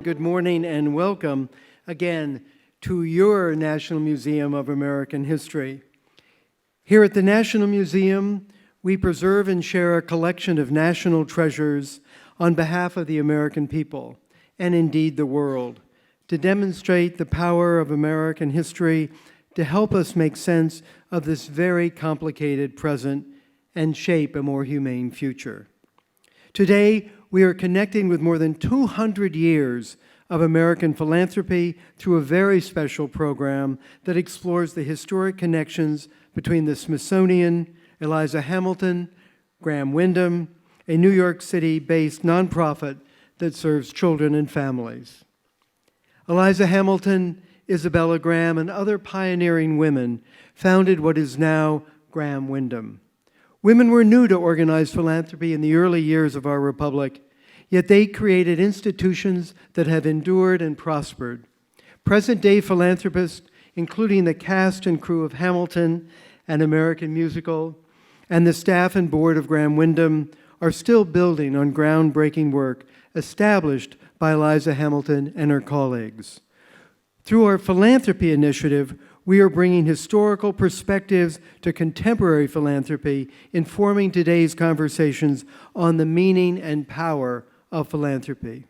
Good morning and welcome again to your National Museum of American History. Here at the National Museum, we preserve and share a collection of national treasures on behalf of the American people, and indeed the world, to demonstrate the power of American history to help us make sense of this very complicated present and shape a more humane future. Today, we are connecting with more than 200 years of American philanthropy through a very special program that explores the historic connections between the Smithsonian, Eliza Hamilton, Graham Windham, a New York City-based nonprofit that serves children and families. Eliza Hamilton, Isabella Graham, and other pioneering women founded what is now Graham Windham. Women were new to organized philanthropy in the early years of our republic, yet they created institutions that have endured and prospered. Present-day philanthropists, including the cast and crew of Hamilton, an American musical, and the staff and board of Graham Windham, are still building on groundbreaking work established by Eliza Hamilton and her colleagues. Through our philanthropy initiative, we are bringing historical perspectives to contemporary philanthropy, informing today's conversations on the meaning and power of philanthropy.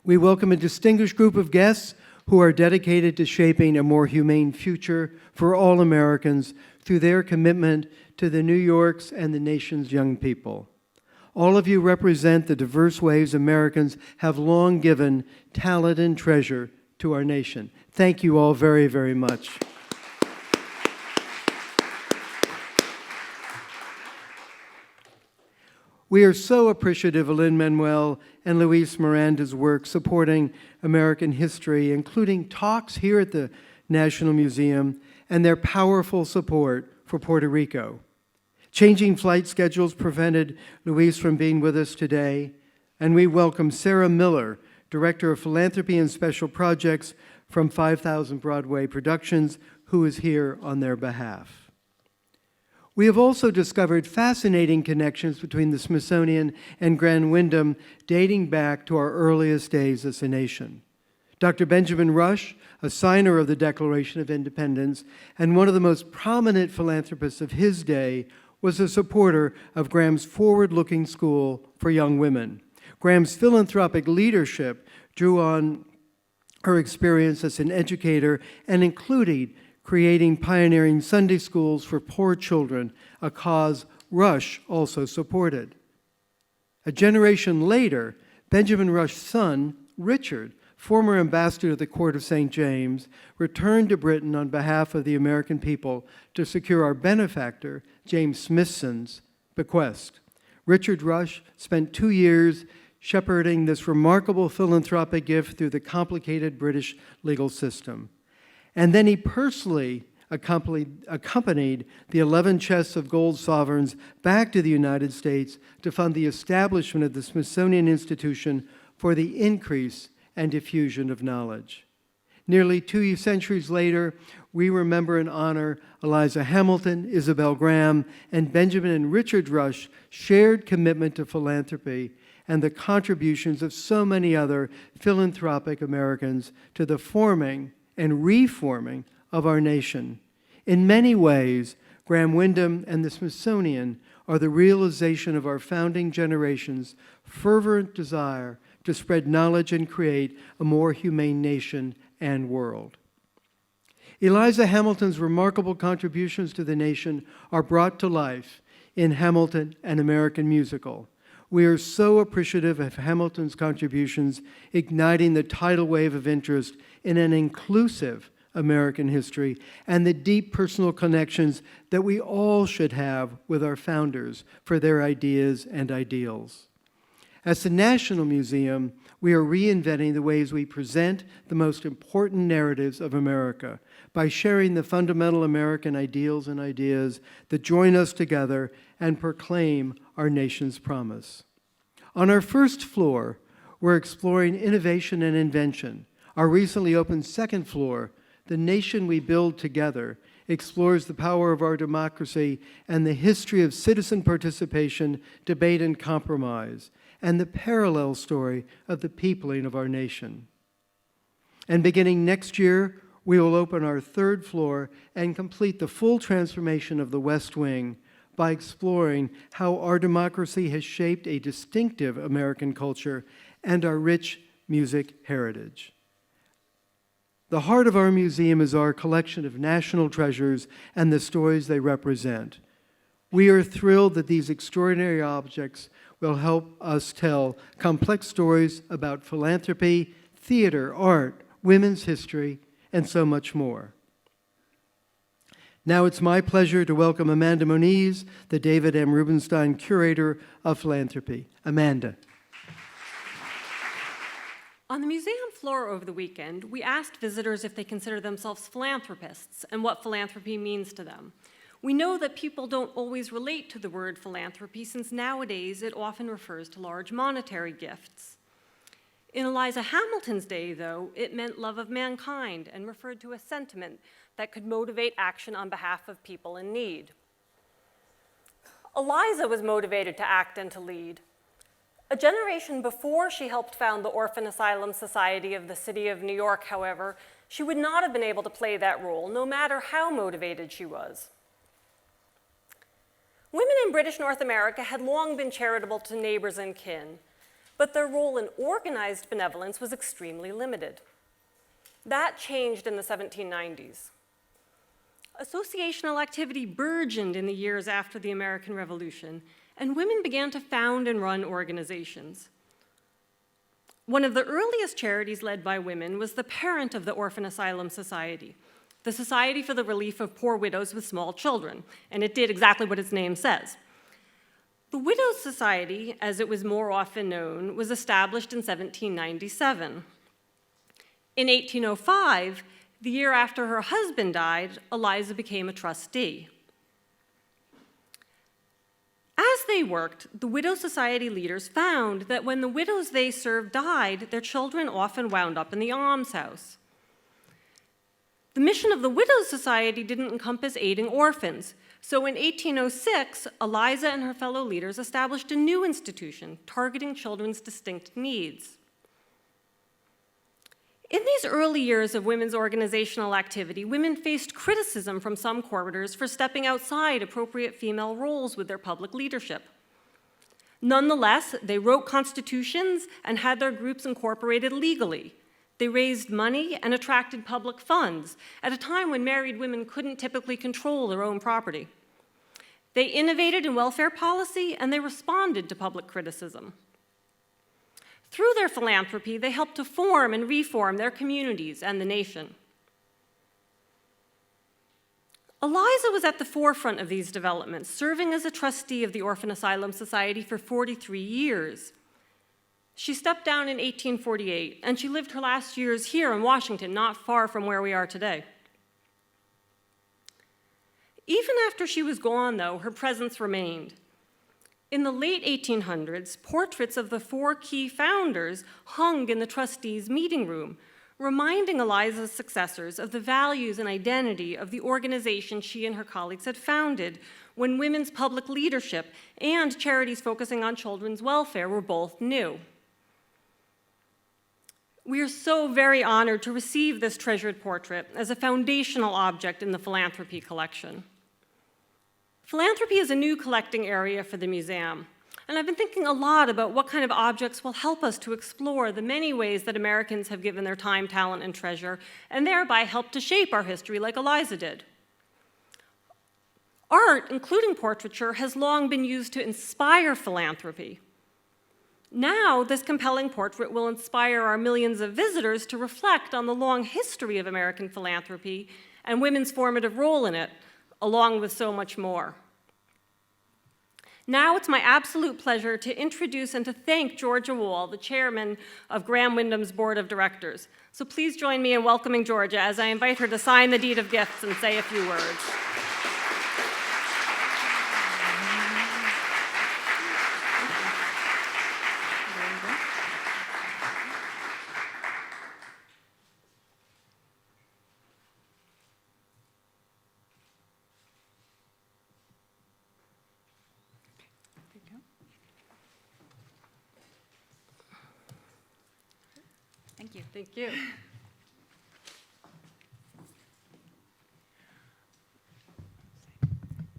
We welcome a distinguished group of guests who are dedicated to shaping a more humane future for all Americans through their commitment to the New York's and the nation's young people. All of you represent the diverse ways Americans have long given talent and treasure to our nation. Thank you all very, very much. We are so appreciative of Lin-Manuel and Luis Miranda's work supporting American history, including talks here at the National Museum and their powerful support for Puerto Rico. Changing flight schedules prevented Luis from being with us today, and we welcome Sarah Miller, Director of Philanthropy and Special Projects from 5000 Broadway Productions, who is here on their behalf. We have also discovered fascinating connections between the Smithsonian and Graham Windham dating back to our earliest days as a nation. Dr. Benjamin Rush, a signer of the Declaration of Independence and one of the most prominent philanthropists of his day, was a supporter of Graham's forward-looking school for young women. Graham's philanthropic leadership drew on her experience as an educator and included creating pioneering Sunday schools for poor children, a cause Rush also supported. A generation later, Benjamin Rush's son, Richard, former ambassador to the Court of St. James, returned to Britain on behalf of the American people to secure our benefactor, James Smithson's, bequest. Richard Rush spent 2 years shepherding this remarkable philanthropic gift through the complicated British legal system. And then he personally accompanied the 11 chests of gold sovereigns back to the United States to fund the establishment of the Smithsonian Institution for the increase and diffusion of knowledge. Nearly 2 centuries later, we remember and honor Eliza Hamilton, Isabel Graham, and Benjamin and Richard Rush's shared commitment to philanthropy and the contributions of so many other philanthropic Americans to the forming and reforming of our nation. In many ways, Graham Windham and the Smithsonian are the realization of our founding generation's fervent desire to spread knowledge and create a more humane nation and world. Eliza Hamilton's remarkable contributions to the nation are brought to life in Hamilton, an American musical. We are so appreciative of Hamilton's contributions, igniting the tidal wave of interest in an inclusive American history and the deep personal connections that we all should have with our founders for their ideas and ideals. As the National Museum, we are reinventing the ways we present the most important narratives of America by sharing the fundamental American ideals and ideas that join us together and proclaim our nation's promise. On our first floor, we're exploring innovation and invention. Our recently opened second floor, The Nation We Build Together, explores the power of our democracy and the history of citizen participation, debate, and compromise. and the parallel story of the peopling of our nation. And beginning next year, we will open our third floor and complete the full transformation of the West Wing by exploring how our democracy has shaped a distinctive American culture and our rich music heritage. The heart of our museum is our collection of national treasures and the stories they represent. We are thrilled that these extraordinary objects will help us tell complex stories about philanthropy, theater, art, women's history, and so much more. Now it's my pleasure to welcome Amanda Moniz, the David M. Rubenstein Curator of Philanthropy. Amanda. On the museum floor over the weekend, we asked visitors if they consider themselves philanthropists and what philanthropy means to them. We know that people don't always relate to the word philanthropy, since nowadays it often refers to large monetary gifts. In Eliza Hamilton's day, though, it meant love of mankind and referred to a sentiment that could motivate action on behalf of people in need. Eliza was motivated to act and to lead. A generation before she helped found the Orphan Asylum Society of the City of New York, however, she would not have been able to play that role, no matter how motivated she was. Women in British North America had long been charitable to neighbors and kin, but their role in organized benevolence was extremely limited. That changed in the 1790s. Associational activity burgeoned in the years after the American Revolution, and women began to found and run organizations. One of the earliest charities led by women was the parent of the Orphan Asylum Society, the Society for the Relief of Poor Widows with Small Children, and it did exactly what its name says. The Widows' Society, as it was more often known, was established in 1797. In 1805, the year after her husband died, Eliza became a trustee. As they worked, the Widow Society leaders found that when the widows they served died, their children often wound up in the almshouse. The mission of the Widows Society didn't encompass aiding orphans, so in 1806, Eliza and her fellow leaders established a new institution targeting children's distinct needs. In these early years of women's organizational activity, women faced criticism from some corporators for stepping outside appropriate female roles with their public leadership. Nonetheless, they wrote constitutions and had their groups incorporated legally. They raised money and attracted public funds at a time when married women couldn't typically control their own property. They innovated in welfare policy, and they responded to public criticism. Through their philanthropy, they helped to form and reform their communities and the nation. Eliza was at the forefront of these developments, serving as a trustee of the Orphan Asylum Society for 43 years. She stepped down in 1848, and she lived her last years here in Washington, not far from where we are today. Even after she was gone, though, her presence remained. In the late 1800s, portraits of the four key founders hung in the trustees' meeting room, reminding Eliza's successors of the values and identity of the organization she and her colleagues had founded when women's public leadership and charities focusing on children's welfare were both new. We are so very honored to receive this treasured portrait as a foundational object in the Philanthropy collection. Philanthropy is a new collecting area for the museum, and I've been thinking a lot about what kind of objects will help us to explore the many ways that Americans have given their time, talent, and treasure, and thereby helped to shape our history like Eliza did. Art, including portraiture, has long been used to inspire philanthropy. Now, this compelling portrait will inspire our millions of visitors to reflect on the long history of American philanthropy and women's formative role in it, along with so much more. Now it's my absolute pleasure to introduce and to thank Georgia Wall, the chairman of Graham Windham's board of directors. So please join me in welcoming Georgia as I invite her to sign the deed of gifts and say a few words. Thank you.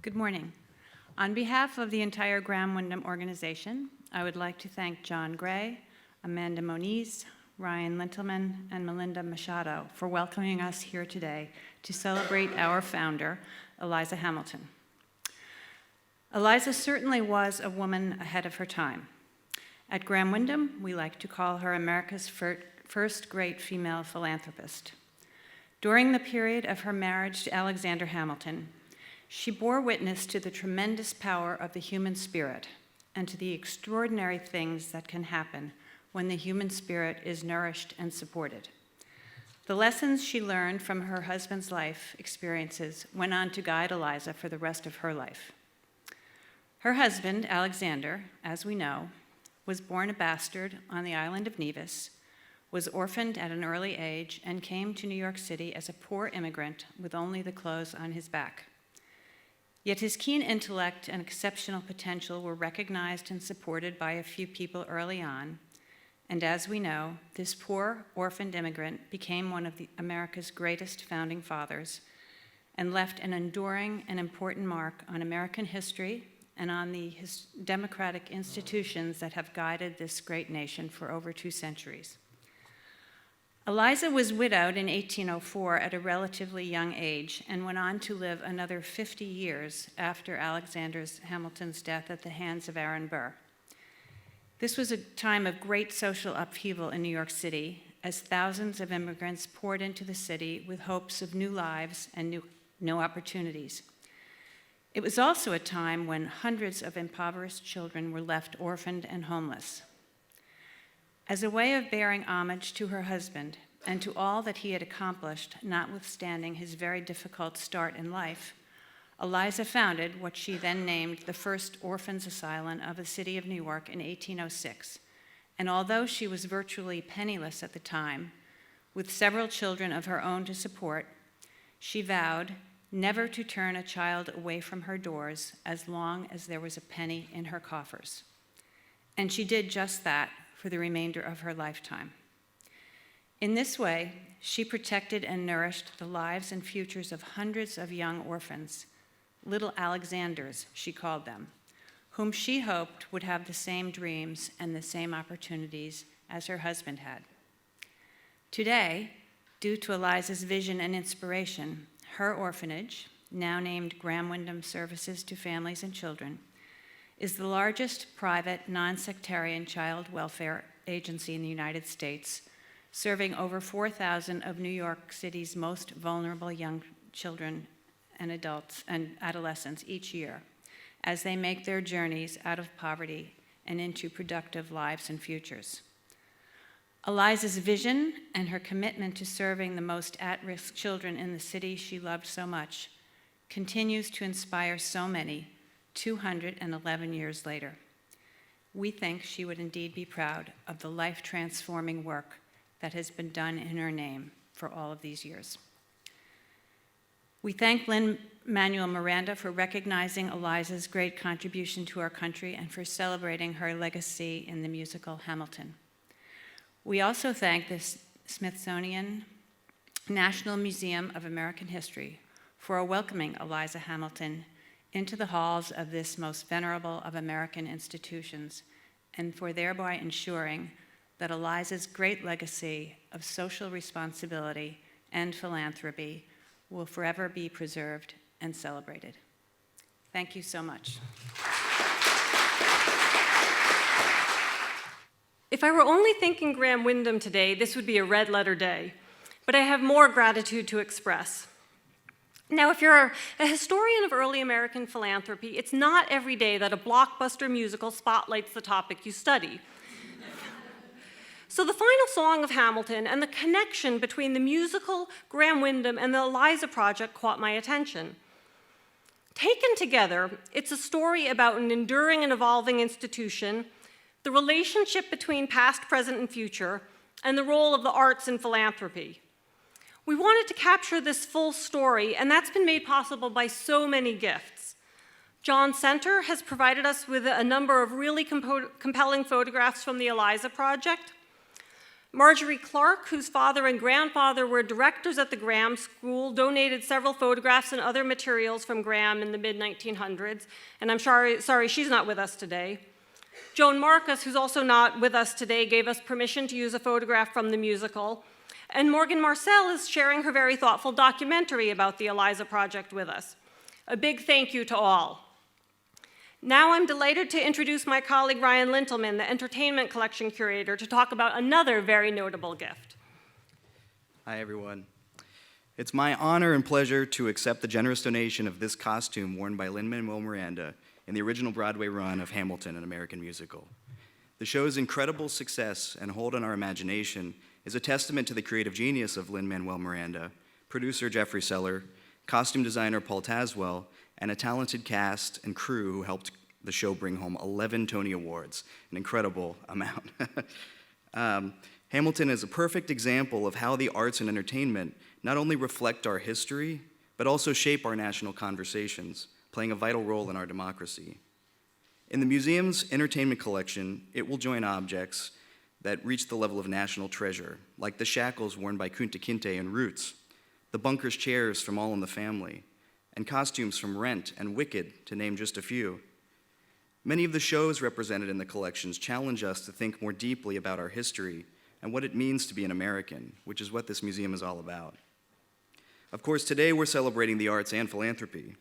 Good morning. On behalf of the entire Graham Windham organization, I would like to thank John Gray, Amanda Moniz, Ryan Lintelman, and Melinda Machado for welcoming us here today to celebrate our founder, Eliza Hamilton. Eliza certainly was a woman ahead of her time. At Graham Windham, we like to call her America's first great female philanthropist. During the period of her marriage to Alexander Hamilton, she bore witness to the tremendous power of the human spirit and to the extraordinary things that can happen when the human spirit is nourished and supported. The lessons she learned from her husband's life experiences went on to guide Eliza for the rest of her life. Her husband, Alexander, as we know, was born a bastard on the island of Nevis, was orphaned at an early age, and came to New York City as a poor immigrant with only the clothes on his back. Yet his keen intellect and exceptional potential were recognized and supported by a few people early on, and as we know, this poor, orphaned immigrant became one of America's greatest founding fathers and left an enduring and important mark on American history and on the democratic institutions that have guided this great nation for over 2 centuries. Eliza was widowed in 1804 at a relatively young age and went on to live another 50 years after Alexander Hamilton's death at the hands of Aaron Burr. This was a time of great social upheaval in New York City as thousands of immigrants poured into the city with hopes of new lives and new opportunities. It was also a time when hundreds of impoverished children were left orphaned and homeless. As a way of bearing homage to her husband and to all that he had accomplished, notwithstanding his very difficult start in life, Eliza founded what she then named the first orphans' asylum of the city of New York in 1806. And although she was virtually penniless at the time, with several children of her own to support, she vowed never to turn a child away from her doors as long as there was a penny in her coffers. And she did just that for the remainder of her lifetime. In this way, she protected and nourished the lives and futures of hundreds of young orphans, little Alexanders, she called them, whom she hoped would have the same dreams and the same opportunities as her husband had. Today, due to Eliza's vision and inspiration, her orphanage, now named Graham Windham Services to Families and Children, is the largest private, non-sectarian child welfare agency in the United States, serving over 4,000 of New York City's most vulnerable young children and adults and adolescents each year as they make their journeys out of poverty and into productive lives and futures. Eliza's vision and her commitment to serving the most at-risk children in the city she loved so much continues to inspire so many 211 years later. We think she would indeed be proud of the life-transforming work that has been done in her name for all of these years. We thank Lin-Manuel Miranda for recognizing Eliza's great contribution to our country and for celebrating her legacy in the musical Hamilton. We also thank the Smithsonian National Museum of American History for welcoming Eliza Hamilton into the halls of this most venerable of American institutions and for thereby ensuring that Eliza's great legacy of social responsibility and philanthropy will forever be preserved and celebrated. Thank you so much. If I were only thinking Graham Windham today, this would be a red letter day, but I have more gratitude to express. Now, if you're a historian of early American philanthropy, it's not every day that a blockbuster musical spotlights the topic you study. So the final song of Hamilton and the connection between the musical, Graham Windham, and the Eliza Project caught my attention. Taken together, it's a story about an enduring and evolving institution, the relationship between past, present, and future, and the role of the arts in philanthropy. We wanted to capture this full story, and that's been made possible by so many gifts. John Center has provided us with a number of really compelling photographs from the Eliza Project. Marjorie Clark, whose father and grandfather were directors at the Graham School, donated several photographs and other materials from Graham in the mid-1900s, and I'm sorry she's not with us today. Joan Marcus, who's also not with us today, gave us permission to use a photograph from the musical. And Morgan Marcel is sharing her very thoughtful documentary about the Eliza Project with us. A big thank you to all. Now I'm delighted to introduce my colleague Ryan Lintelman, the Entertainment Collection Curator, to talk about another very notable gift. Hi, everyone. It's my honor and pleasure to accept the generous donation of this costume worn by Lin-Manuel Miranda in the original Broadway run of Hamilton, an American musical. The show's incredible success and hold on our imagination is a testament to the creative genius of Lin-Manuel Miranda, producer Jeffrey Seller, costume designer Paul Tazwell, and a talented cast and crew who helped the show bring home 11 Tony Awards, an incredible amount. Hamilton is a perfect example of how the arts and entertainment not only reflect our history, but also shape our national conversations, playing a vital role in our democracy. In the museum's entertainment collection, it will join objects that reach the level of national treasure, like the shackles worn by Kunta Kinte in Roots, the Bunker's chairs from All in the Family, and costumes from Rent and Wicked, to name just a few. Many of the shows represented in the collections challenge us to think more deeply about our history and what it means to be an American, which is what this museum is all about. Of course, today we're celebrating the arts and philanthropy.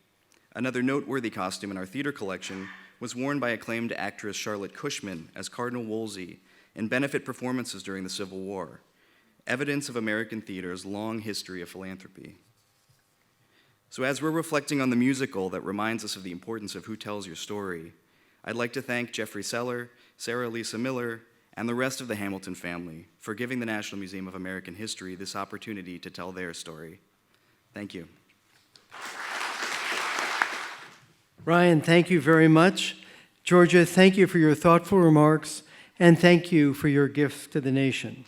Another noteworthy costume in our theater collection was worn by acclaimed actress Charlotte Cushman as Cardinal Wolsey in benefit performances during the Civil War, evidence of American theater's long history of philanthropy. So as we're reflecting on the musical that reminds us of the importance of who tells your story, I'd like to thank Jeffrey Seller, Sarah Lisa Miller, and the rest of the Hamilton family for giving the National Museum of American History this opportunity to tell their story. Thank you. Ryan, thank you very much. Georgia, thank you for your thoughtful remarks, and thank you for your gift to the nation.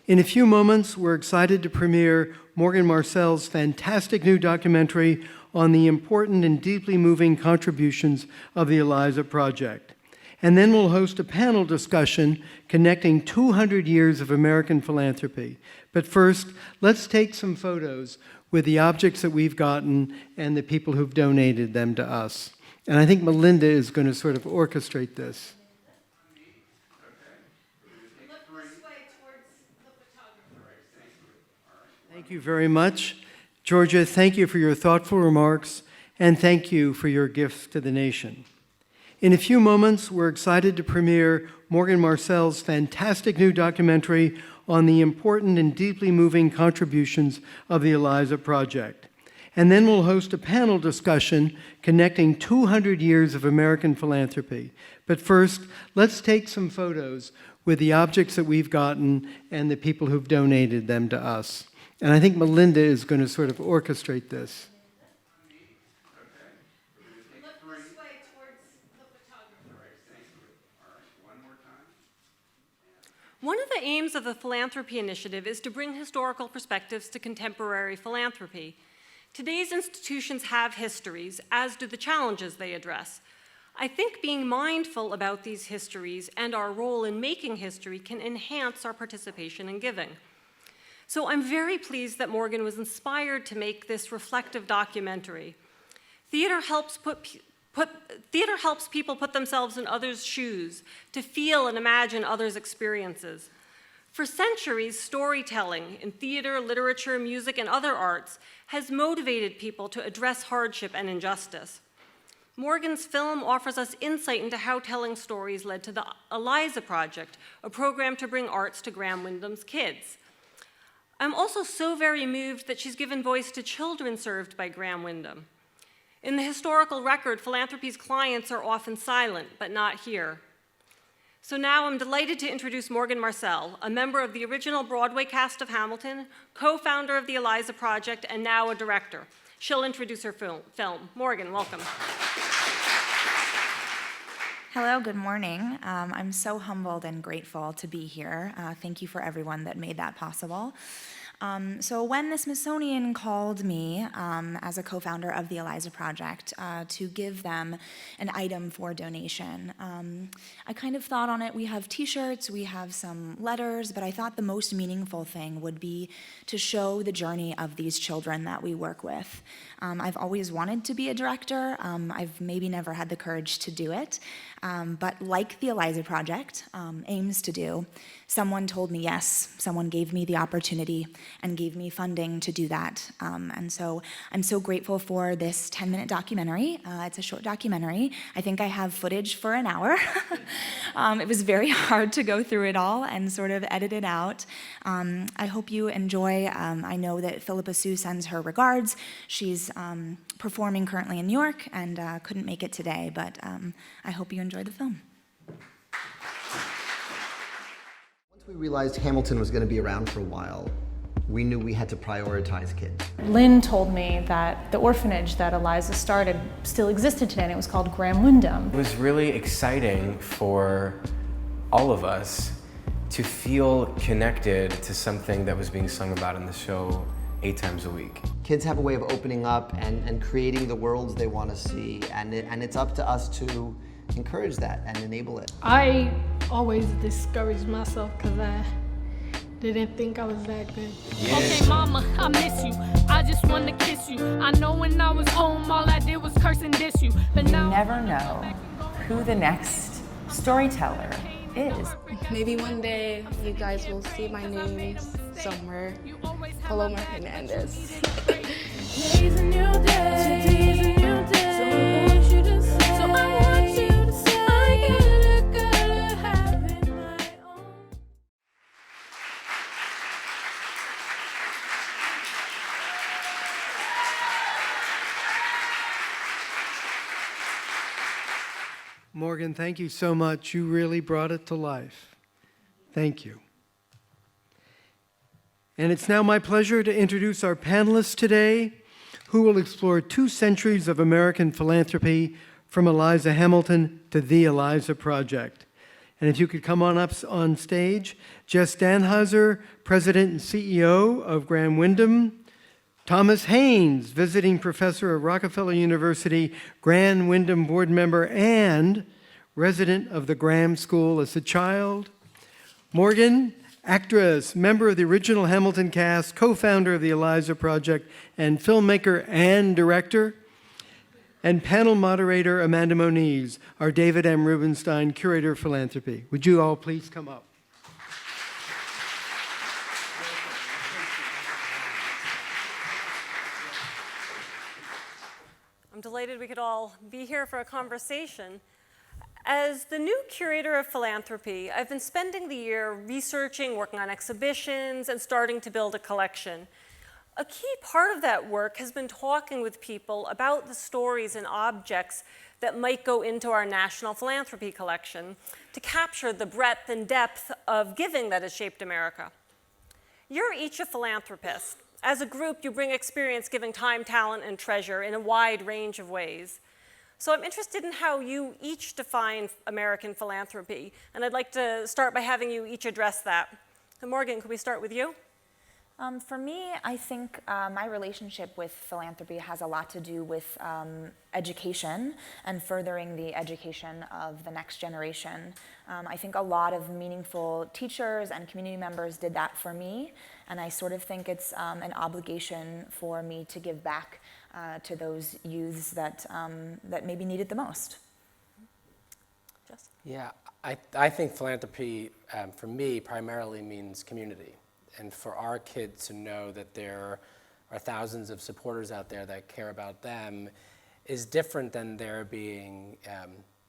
In a few moments, we're excited to premiere Morgan Marcel's fantastic new documentary on the important and deeply moving contributions of the Eliza Project. And then we'll host a panel discussion connecting 200 years of American philanthropy. But first, let's take some photos with the objects that we've gotten and the people who've donated them to us. And I think Melinda is going to sort of orchestrate this. Thank you very much. Georgia, thank you for your thoughtful remarks, and thank you for your gift to the nation. In a few moments, we're excited to premiere Morgan Marcel's fantastic new documentary on the important and deeply moving contributions of the Eliza Project. And then we'll host a panel discussion connecting 200 years of American philanthropy. But first, let's take some photos with the objects that we've gotten and the people who've donated them to us. And I think Melinda is going to sort of orchestrate this. One of the aims of the Philanthropy Initiative is to bring historical perspectives to contemporary philanthropy. Today's institutions have histories, as do the challenges they address. I think being mindful about these histories and our role in making history can enhance our participation in giving. So I'm very pleased that Morgan was inspired to make this reflective documentary. Theater helps people put themselves in others' shoes, to feel and imagine others' experiences. For centuries, storytelling in theater, literature, music, and other arts has motivated people to address hardship and injustice. Morgan's film offers us insight into how telling stories led to the Eliza Project, a program to bring arts to Graham Windham's kids. I'm also so very moved that she's given voice to children served by Graham Windham. In the historical record, philanthropy's clients are often silent, but not here. So now I'm delighted to introduce Morgan Marcel, a member of the original Broadway cast of Hamilton, co-founder of the Eliza Project, and now a director. She'll introduce her film. Morgan, welcome. Hello, good morning. I'm so humbled and grateful to be here. Thank you for everyone that made that possible. So when the Smithsonian called me as a co-founder of the Eliza Project to give them an item for donation, I kind of thought on it. We have t-shirts, we have some letters, but I thought the most meaningful thing would be to show the journey of these children that we work with. I've always wanted to be a director. I've maybe never had the courage to do it, but like the Eliza Project aims to do, someone told me yes, someone gave me the opportunity and gave me funding to do that. And so I'm so grateful for this 10-minute documentary. It's a short documentary. I think I have footage for an hour. It was very hard to go through it all and sort of edit it out. I hope you enjoy. I know that Philippa Sue sends her regards. She's performing currently in New York and couldn't make it today, but I hope you enjoy the film. Once we realized Hamilton was going to be around for a while, we knew we had to prioritize kids. Lynn told me that the orphanage that Eliza started still existed today, and it was called Graham Windham. It was really exciting for all of us to feel connected to something that was being sung about in the show 8 times a week. Kids have a way of opening up and creating the worlds they want to see, and it's up to us to encourage that and enable it. I always discouraged myself because I didn't think I was that good. Okay, mama, I miss you. I just want to kiss you. I know when I was home, all I did was curse and diss you. But You now never know who the next storyteller is. Maybe one day you guys will see my name somewhere. Paloma Hernandez. Today's a new day. Today's a new day. So I want you to say. So I want you to say. I gotta have it my own. Morgan, thank you so much. You really brought it to life. Thank you. And it's now my pleasure to introduce our panelists today, who will explore 2 centuries of American philanthropy from Eliza Hamilton to the Eliza Project. And if you could come on up on stage, Jess Danhauser, President and CEO of Graham Windham, Thomas Haynes, visiting professor of Rockefeller University, Graham Windham board member and resident of the Graham School as a child, Morgan, actress, member of the original Hamilton cast, co-founder of the Eliza Project, and filmmaker and director, and panel moderator Amanda Moniz, our David M. Rubenstein Curator of Philanthropy. Would you all please come up? I'm delighted we could all be here for a conversation. As the new curator of philanthropy, I've been spending the year researching, working on exhibitions, and starting to build a collection. A key part of that work has been talking with people about the stories and objects that might go into our national philanthropy collection to capture the breadth and depth of giving that has shaped America. You're each a philanthropist. As a group, you bring experience giving time, talent, and treasure in a wide range of ways. So I'm interested in how you each define American philanthropy, and I'd like to start by having you each address that. So Morgan, could we start with you? For me, I think my relationship with philanthropy has a lot to do with education and furthering the education of the next generation. I think a lot of meaningful teachers and community members did that for me, and I sort of think it's an obligation for me to give back to those youths that maybe need it the most. Yeah, I think philanthropy, for me, primarily means community. And for our kids to know that there are thousands of supporters out there that care about them is different than there being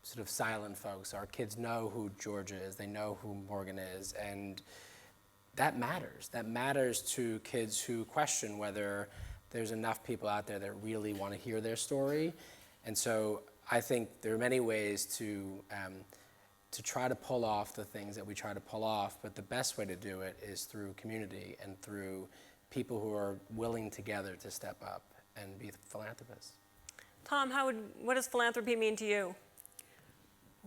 sort of silent folks. Our kids know who Georgia is, they know who Morgan is, and that matters. That matters to kids who question whether there's enough people out there that really want to hear their story. And so I think there are many ways to try to pull off the things that we try to pull off, but the best way to do it is through community and through people who are willing together to step up and be philanthropists. Tom, what does philanthropy mean to you?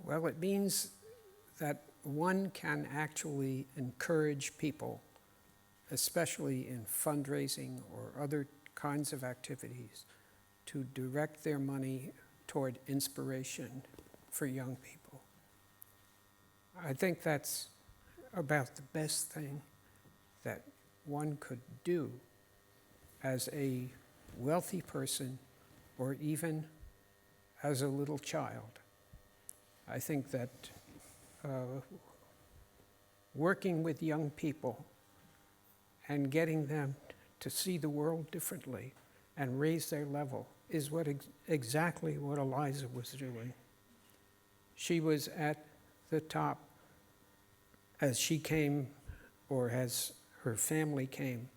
Well, it means that one can actually encourage people especially in fundraising or other kinds of activities, to direct their money toward inspiration for young people. I think that's about the best thing that one could do as a wealthy person or even as a little child. I think that working with young people and getting them to see the world differently and raise their level is exactly what Eliza was doing. She was at the top as she came, or as her family came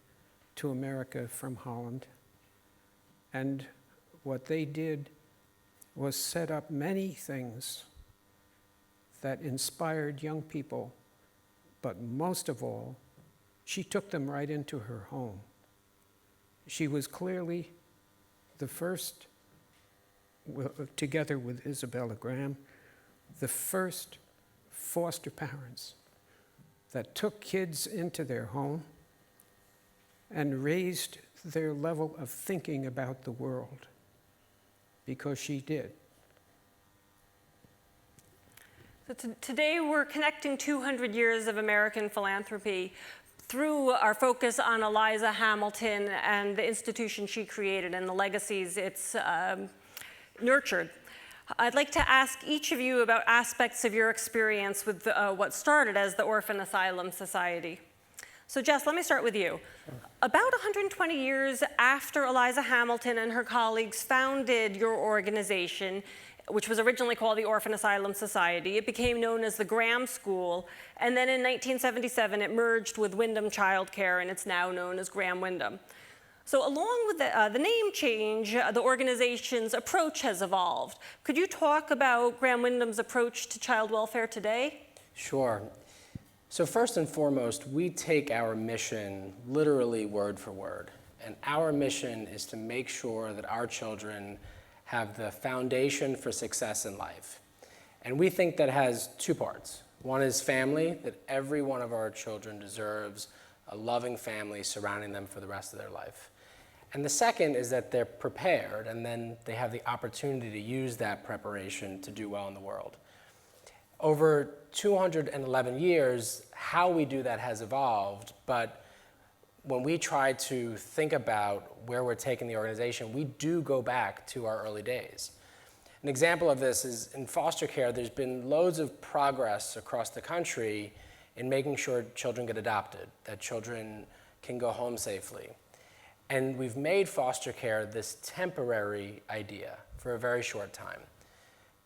to America from Holland. And what they did was set up many things that inspired young people, but most of all, she took them right into her home. She was clearly the first, together with Isabella Graham, the first foster parents that took kids into their home and raised their level of thinking about the world, because she did. So today we're connecting 200 years of American philanthropy through our focus on Eliza Hamilton and the institution she created and the legacies it's nurtured. I'd like to ask each of you about aspects of your experience with what started as the Orphan Asylum Society. So Jess, let me start with you. About 120 years after Eliza Hamilton and her colleagues founded your organization, which was originally called the Orphan Asylum Society, it became known as the Graham School, and then in 1977 it merged with Windham Childcare, and it's now known as Graham Windham. So along with the name change, the organization's approach has evolved. Could you talk about Graham Windham's approach to child welfare today? Sure. So first and foremost, we take our mission literally word for word. And our mission is to make sure that our children have the foundation for success in life. And we think that has two parts. One is family, that every one of our children deserves a loving family surrounding them for the rest of their life. And the second is that they're prepared, and then they have the opportunity to use that preparation to do well in the world. Over 211 years, how we do that has evolved, but when we try to think about where we're taking the organization, we do go back to our early days. An example of this is in foster care, there's been loads of progress across the country in making sure children get adopted, that children can go home safely. And we've made foster care this temporary idea for a very short time.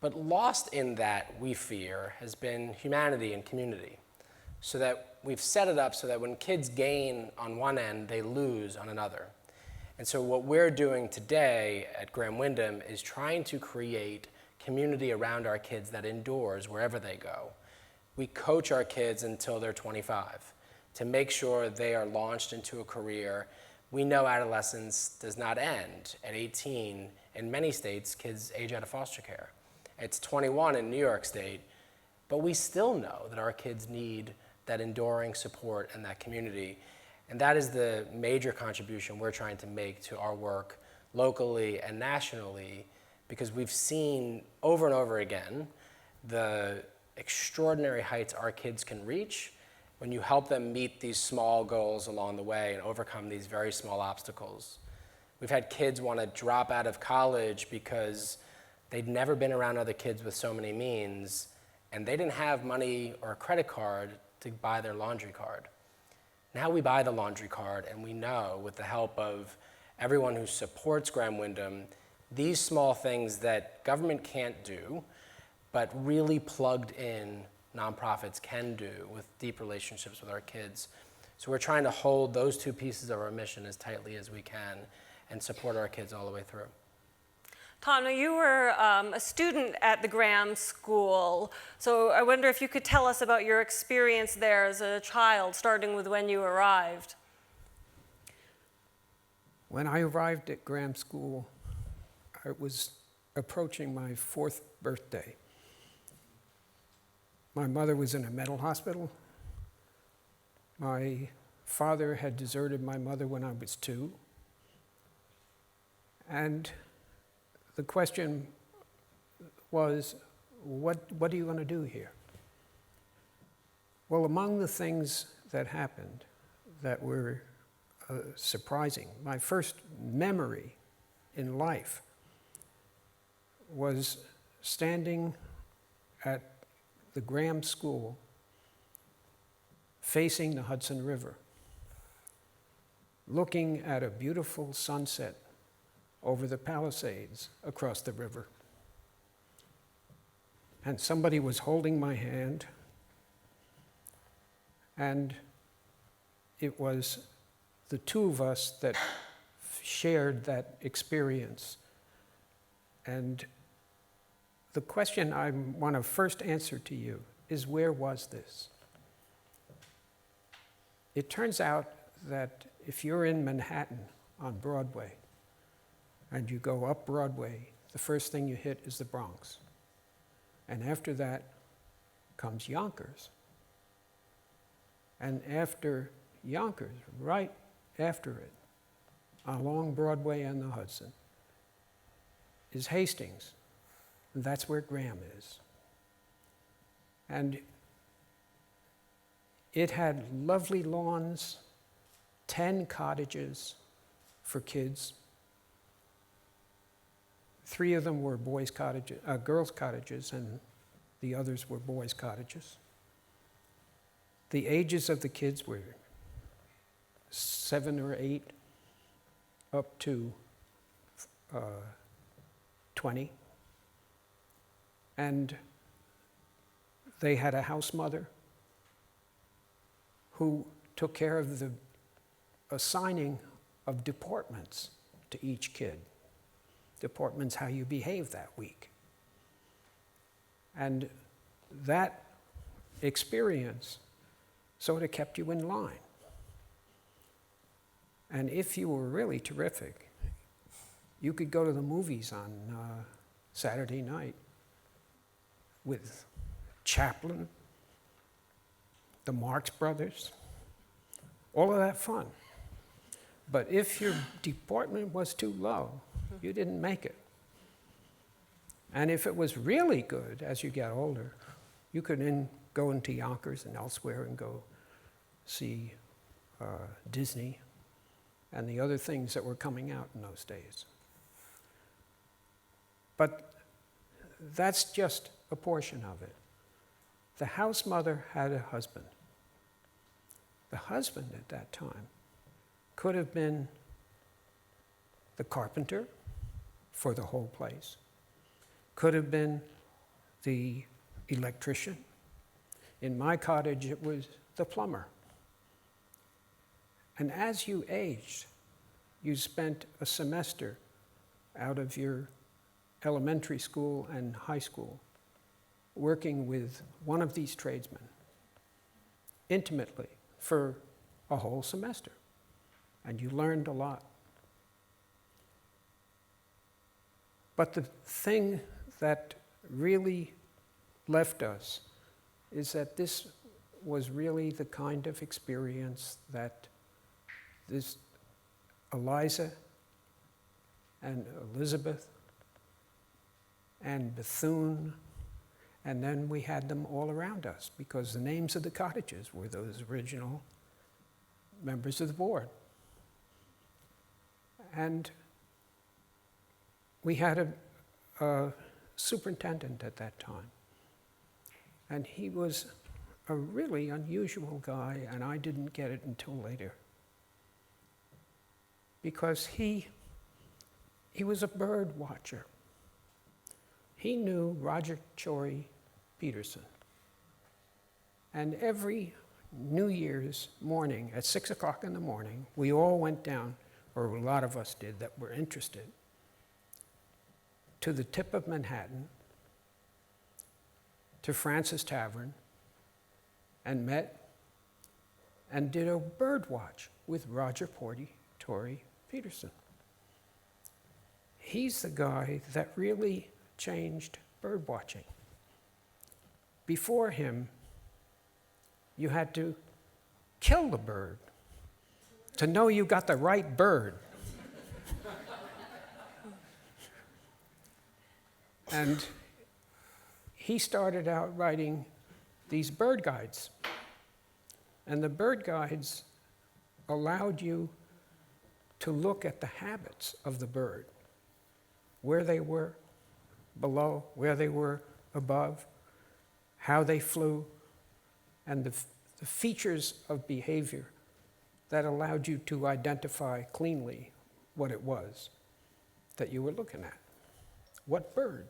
But lost in that, we fear, has been humanity and community. So that we've set it up so that when kids gain on one end, they lose on another. And so what we're doing today at Graham Windham is trying to create community around our kids that endures wherever they go. We coach our kids until they're 25 to make sure they are launched into a career. We know adolescence does not end at 18. In many states, kids age out of foster care. It's 21 in New York State, but we still know that our kids need that enduring support and that community. And that is the major contribution we're trying to make to our work locally and nationally, because we've seen over and over again the extraordinary heights our kids can reach when you help them meet these small goals along the way and overcome these very small obstacles. We've had kids want to drop out of college because they'd never been around other kids with so many means, and they didn't have money or a credit card to buy their laundry card. Now we buy the laundry card, and we know, with the help of everyone who supports Graham Windham, these small things that government can't do, but really plugged in nonprofits can do with deep relationships with our kids. So we're trying to hold those two pieces of our mission as tightly as we can and support our kids all the way through. Tana, you were a student at the Graham School, so I wonder if you could tell us about your experience there as a child, starting with when you arrived. When I arrived at Graham School, I was approaching my 4th birthday. My mother was in a mental hospital. My father had deserted my mother when I was 2. And the question was, what are you going to do here? Well, among the things that happened that were surprising, my first memory in life was standing at the Graham School facing the Hudson River, looking at a beautiful sunset over the Palisades across the river. And somebody was holding my hand, and it was the two of us that shared that experience. And the question I want to first answer to you is, where was this? It turns out that if you're in Manhattan on Broadway and you go up Broadway, the first thing you hit is the Bronx. And after that comes Yonkers. And after Yonkers, right after it, along Broadway and the Hudson, is Hastings. And that's where Graham is. And it had lovely lawns, 10 cottages for kids. 3 of them were girls' cottages, and the others were boys' cottages. The ages of the kids were 7 or 8 up to 20. And they had a house mother who took care of the assigning of deportments to each kid. Deportment's how you behave that week. And that experience sort of kept you in line. And if you were really terrific, you could go to the movies on Saturday night with Chaplin, the Marx Brothers, all of that fun. But if your deportment was too low, you didn't make it. And if it was really good as you got older, you could then go into Yonkers and elsewhere and go see Disney and the other things that were coming out in those days. But that's just a portion of it. The house mother had a husband. The husband at that time could have been the carpenter for the whole place, could have been the electrician. In my cottage, it was the plumber. And as you aged, you spent a semester out of your elementary school and high school working with one of these tradesmen intimately for a whole semester. And you learned a lot. But the thing that really left us is that this was really the kind of experience that this Eliza and Elizabeth and Bethune, and then we had them all around us because the names of the cottages were those original members of the board. And we had a superintendent at that time. And he was a really unusual guy, and I didn't get it until later. Because he was a bird watcher. He knew Roger Chory Peterson. And every New Year's morning at 6 o'clock in the morning, we all went down, or a lot of us did that were interested, to the tip of Manhattan, to Francis Tavern, and met and did a bird watch with Roger Tory Peterson. He's the guy that really changed bird watching. Before him, you had to kill the bird to know you got the right bird. And he started out writing these bird guides. And the bird guides allowed you to look at the habits of the bird, where they were below, where they were above, how they flew, and the features of behavior that allowed you to identify cleanly what it was that you were looking at. What bird?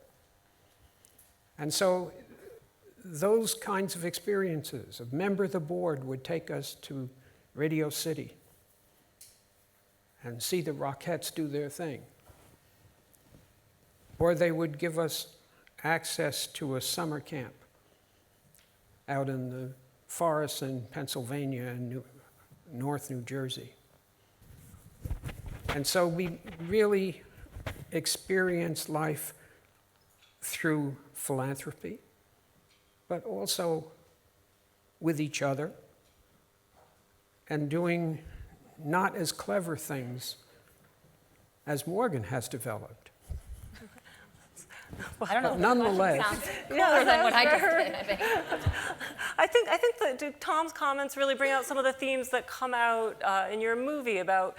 And so those kinds of experiences, a member of the board would take us to Radio City and see the Rockettes do their thing. Or they would give us access to a summer camp out in the forests in Pennsylvania and North New Jersey. And so we really experienced life through philanthropy, but also with each other, and doing not as clever things as Morgan has developed. I don't know. But nonetheless, Cooler than what I just did, I think. I think that Tom's comments really bring out some of the themes that come out in your movie about,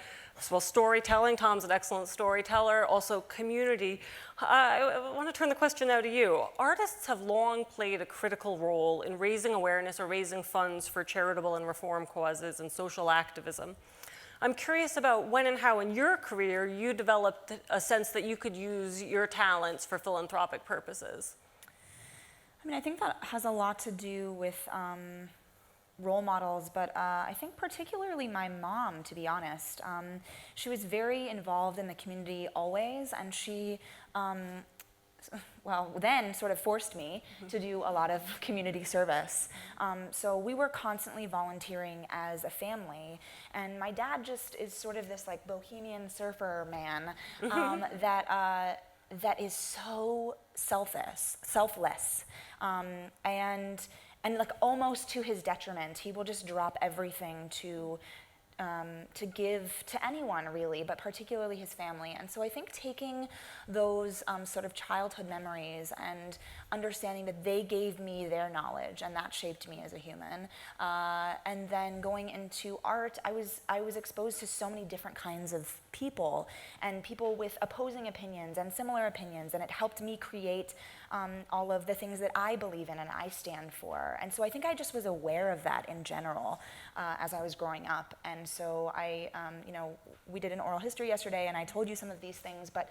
well, storytelling. Tom's an excellent storyteller, also community. I want to turn the question now to you. Artists have long played a critical role in raising awareness or raising funds for charitable and reform causes and social activism. I'm curious about when and how in your career you developed a sense that you could use your talents for philanthropic purposes. I mean, I think that has a lot to do with role models, but I think particularly my mom, to be honest. She was very involved in the community always, and she, well, then sort of forced me to do a lot of community service. So we were constantly volunteering as a family, and my dad just is sort of this like bohemian surfer man that is so selfless, and like almost to his detriment. He will just drop everything to give to anyone really, but particularly his family. And so I think taking those sort of childhood memories and understanding that they gave me their knowledge and that shaped me as a human, and then going into art, I was exposed to so many different kinds of people and people with opposing opinions and similar opinions, and it helped me create all of the things that I believe in and I stand for. And so I think I just was aware of that in general as I was growing up. And so I, we did an oral history yesterday, and I told you some of these things, but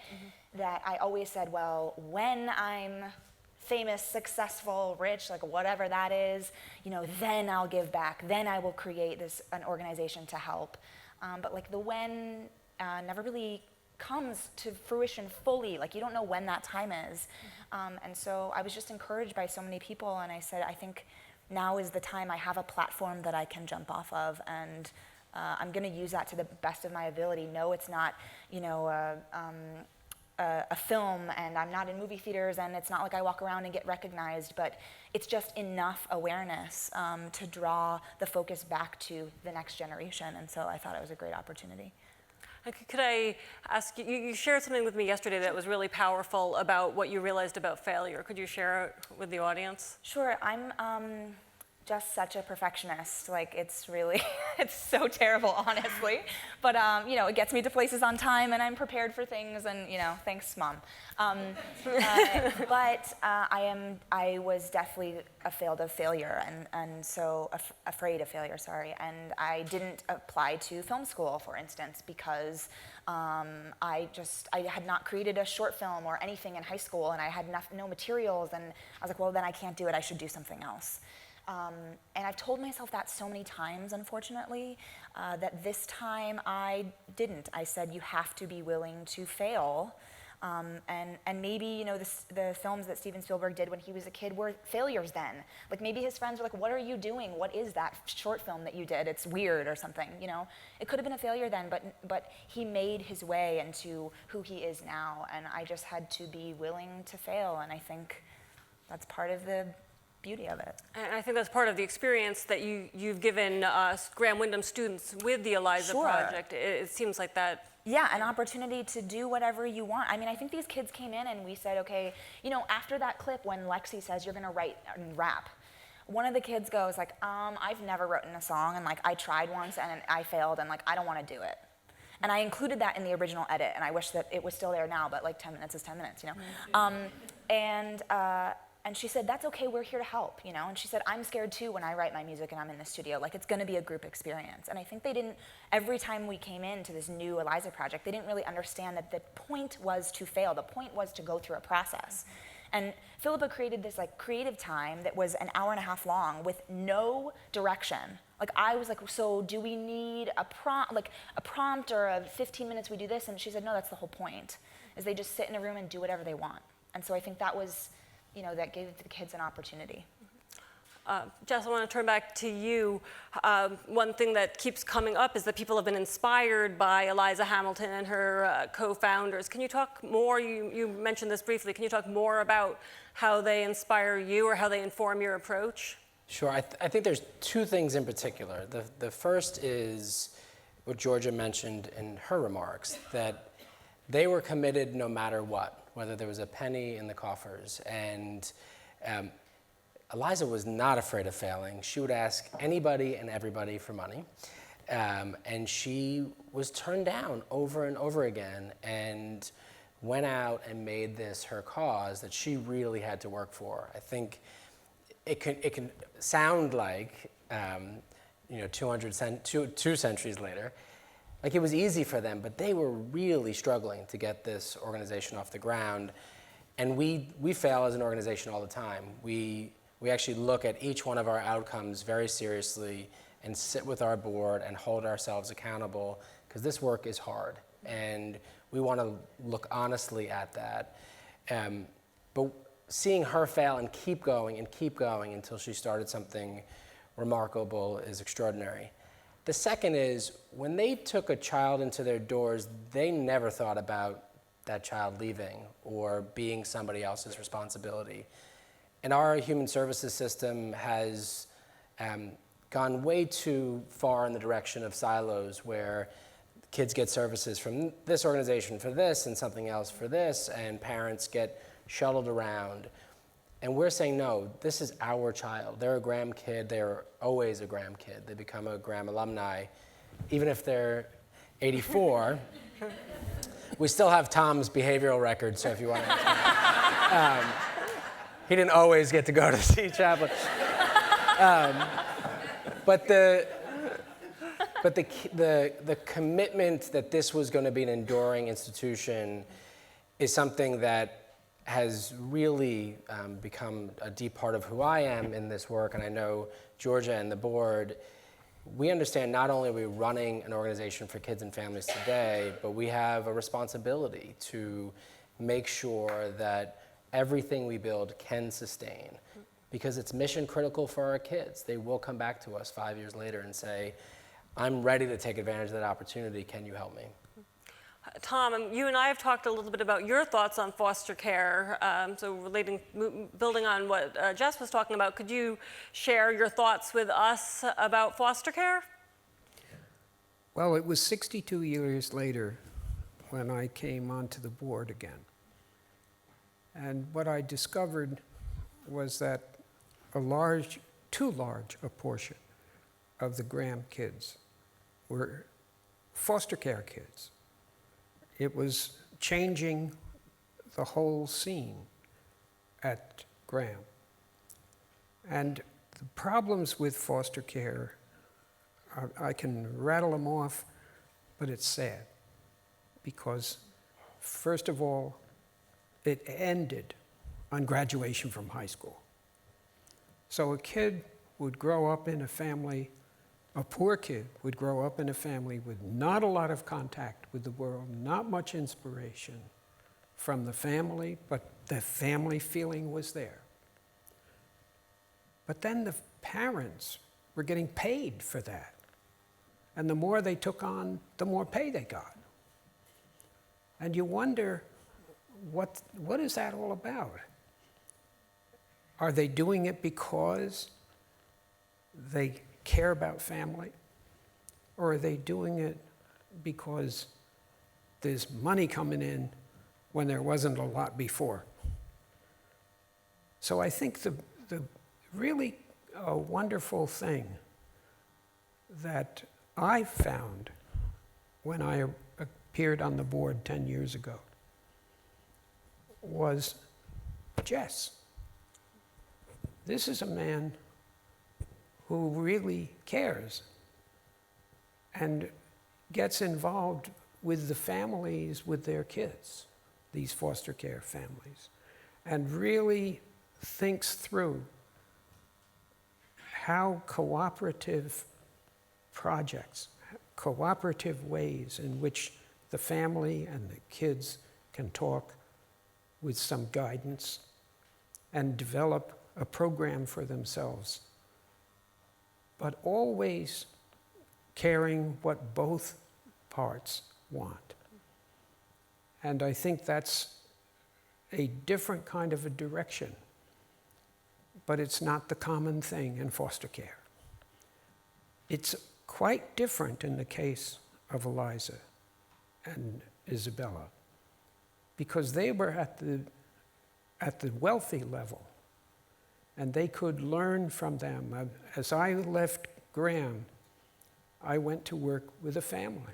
that I always said, well, when I'm famous, successful, rich, like whatever that is, then I'll give back. Then I will create an organization to help. But like the when never really comes to fruition fully. Like you don't know when that time is. And so I was just encouraged by so many people, and I said, I think now is the time. I have a platform that I can jump off of, and I'm going to use that to the best of my ability. No, it's not, a film, and I'm not in movie theaters, and it's not like I walk around and get recognized, but it's just enough awareness to draw the focus back to the next generation. And so I thought it was a great opportunity. Could I ask you, you shared something with me yesterday that was really powerful about what you realized about failure. Could you share it with the audience? Sure. I'm just such a perfectionist. Like it's really, it's so terrible, honestly. But it gets me to places on time, and I'm prepared for things, and thanks, Mom. But I was definitely afraid of failure, and so afraid of failure. Sorry, and I didn't apply to film school, for instance, because I had not created a short film or anything in high school, and I had no materials, and I was like, well, then I can't do it. I should do something else. And I've told myself that so many times, unfortunately, that this time I didn't. I said, you have to be willing to fail. And maybe, the films that Steven Spielberg did when he was a kid were failures then. Like maybe his friends were like, what are you doing? What is that short film that you did? It's weird or something, It could have been a failure then, but he made his way into who he is now. And I just had to be willing to fail. And I think that's part of the beauty of it. And I think that's part of the experience that you've given Graham Windham students with the Eliza Sure. Project. It seems like that. Yeah, an opportunity to do whatever you want. I mean, I think these kids came in and we said, okay, you know, after that clip when Lexi says you're gonna write and rap, one of the kids goes like, I've never written a song, and like I tried once and I failed, and like I don't want to do it. And I included that in the original edit, and I wish that it was still there now, but like 10 minutes is 10 minutes, you know? And she said, that's okay, we're here to help, you know? And she said, I'm scared too when I write my music and I'm in the studio. Like, it's gonna be a group experience. And I think they didn't, every time we came into this new Eliza project, they didn't really understand that the point was to fail. The point was to go through a process. And Philippa created this like creative time that was an hour and a half long with no direction. Like I was like, so do we need a prompt or a 15 minutes we do this? And she said, no, that's the whole point, is they just sit in a room and do whatever they want. And so I think that was, you know, that gave the kids an opportunity. Jess, I want to turn back to you. One thing that keeps coming up is that people have been inspired by Eliza Hamilton and her co-founders. Can you talk more? You mentioned this briefly. Can you talk more about how they inspire you or how they inform your approach? Sure. I think there's two things in particular. The first is what Georgia mentioned in her remarks, that they were committed no matter what, whether there was a penny in the coffers. And Eliza was not afraid of failing. She would ask anybody and everybody for money. And she was turned down over and over again and went out and made this her cause that she really had to work for. I think it can sound like, you know, two centuries later, like it was easy for them, but they were really struggling to get this organization off the ground. And we fail as an organization all the time. We actually look at each one of our outcomes very seriously and sit with our board and hold ourselves accountable, because this work is hard. And we want to look honestly at that. But seeing her fail and keep going until she started something remarkable is extraordinary. The second is, when they took a child into their doors, they never thought about that child leaving or being somebody else's responsibility. And our human services system has gone way too far in the direction of silos, where kids get services from this organization for this and something else for this, and parents get shuttled around. And we're saying, no, this is our child. They're a Graham kid. They're always a Graham kid. They become a Graham alumni. Even if they're 84, we still have Tom's behavioral record, so if you want to he didn't always get to go to see Chaplin. But the commitment that this was going to be an enduring institution is something that has really become a deep part of who I am in this work. And I know Georgia and the board, we understand not only are we running an organization for kids and families today, but we have a responsibility to make sure that everything we build can sustain, because it's mission critical for our kids. They will come back to us 5 years later and say, I'm ready to take advantage of that opportunity. Can you help me? Tom, you and I have talked a little bit about your thoughts on foster care. So building on what Jess was talking about, could you share your thoughts with us about foster care? Well, it was 62 years later when I came onto the board again. And what I discovered was that too large a portion of the Graham kids were foster care kids. It was changing the whole scene at Graham. And the problems with foster care, I can rattle them off, but it's sad. Because, first of all, it ended on graduation from high school. So a kid would grow up in a family, a poor kid would grow up in a family with not a lot of contact with the world, not much inspiration from the family, but the family feeling was there. But then the parents were getting paid for that. And the more they took on, the more pay they got. And you wonder, what is that all about? Are they doing it because they care about family? Or are they doing it because there's money coming in when there wasn't a lot before? So I think the really wonderful thing that I found when I appeared on the board 10 years ago was Jess. This is a man who really cares and gets involved with the families, with their kids, these foster care families, and really thinks through how cooperative projects, cooperative ways in which the family and the kids can talk with some guidance and develop a program for themselves, but always caring what both parts want. And I think that's a different kind of a direction, but it's not the common thing in foster care. It's quite different in the case of Eliza and Isabella, because they were at the wealthy level, and they could learn from them. As I left Graham, I went to work with a family.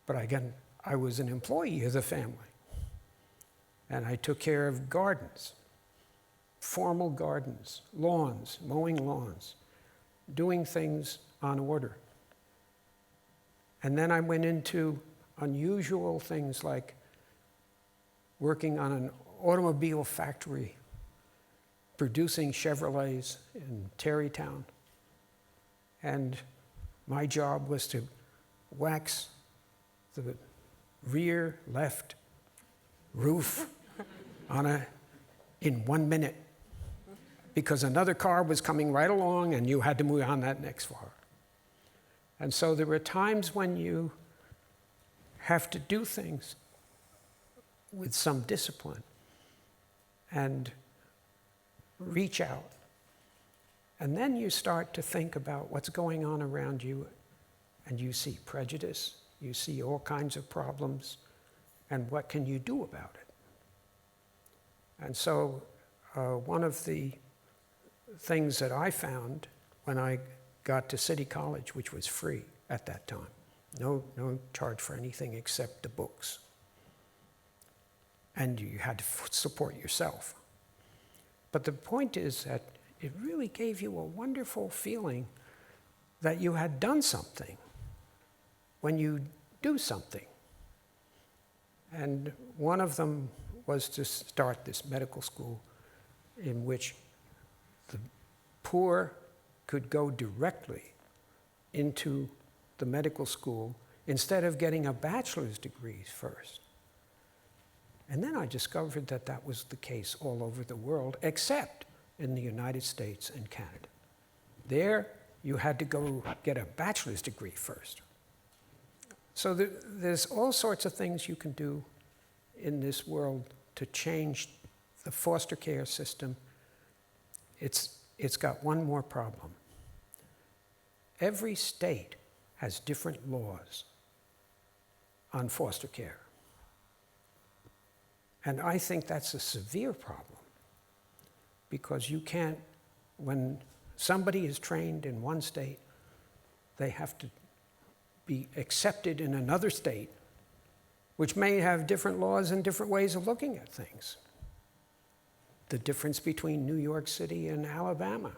But again, I was an employee of the family. And I took care of gardens, formal gardens, lawns, mowing lawns, doing things on order. And then I went into unusual things like working on an automobile factory, producing Chevrolets in Terrytown. And my job was to wax the rear left roof in 1 minute, because another car was coming right along and you had to move on that next car. And so there were times when you have to do things with some discipline and reach out. And then you start to think about what's going on around you, and you see prejudice, you see all kinds of problems, and what can you do about it? And so one of the things that I found when I got to City College, which was free at that time, no charge for anything except the books, and you had to support yourself. But the point is that it really gave you a wonderful feeling that you had done something when you do something. And one of them was to start this medical school in which the poor could go directly into the medical school instead of getting a bachelor's degree first. And then I discovered that that was the case all over the world, except in the United States and Canada. There, you had to go get a bachelor's degree first. So there's all sorts of things you can do in this world to change the foster care system. It's got one more problem. Every state has different laws on foster care. And I think that's a severe problem, because you can't, when somebody is trained in one state, they have to be accepted in another state, which may have different laws and different ways of looking at things. The difference between New York City and Alabama.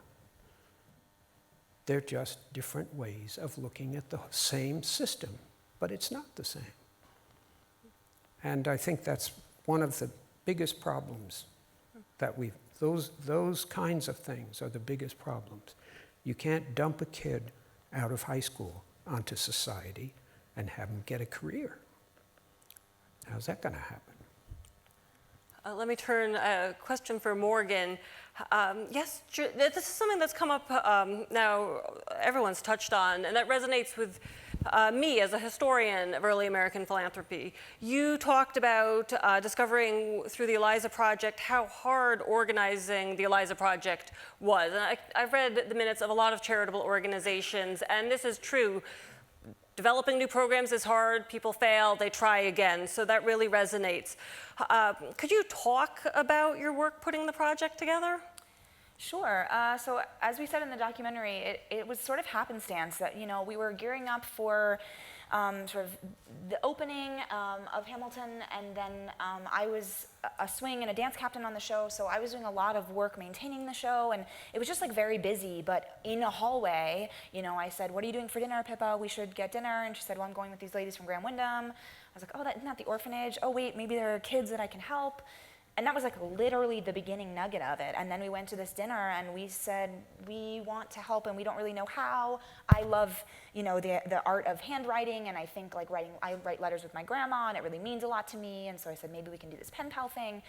They're just different ways of looking at the same system, but it's not the same. And I think that's one of the biggest problems that those kinds of things are the biggest problems. You can't dump a kid out of high school onto society and have him get a career. How's that going to happen? Let me turn a question for Morgan. Yes, this is something that's come up now, everyone's touched on, and that resonates with me as a historian of early American philanthropy. You talked about discovering through the Eliza Project how hard organizing the Eliza Project was. And I've read the minutes of a lot of charitable organizations, and this is true. Developing new programs is hard, people fail, they try again, so that really resonates. Could you talk about your work putting the project together? Sure. So as we said in the documentary, it was sort of happenstance that, you know, we were gearing up for sort of the opening of Hamilton, and then I was a swing and a dance captain on the show, so I was doing a lot of work maintaining the show, and it was just like very busy. But in a hallway, you know, I said, "What are you doing for dinner, Pippa? We should get dinner." And she said, "Well, I'm going with these ladies from Grand Windham." I was like, "Oh, isn't that the orphanage? Oh, wait, maybe there are kids that I can help." And that was like literally the beginning nugget of it. And then we went to this dinner and we said, we want to help and we don't really know how. I love, you know, the art of handwriting, and I think like I write letters with my grandma and it really means a lot to me. And so I said, maybe we can do this pen pal thing.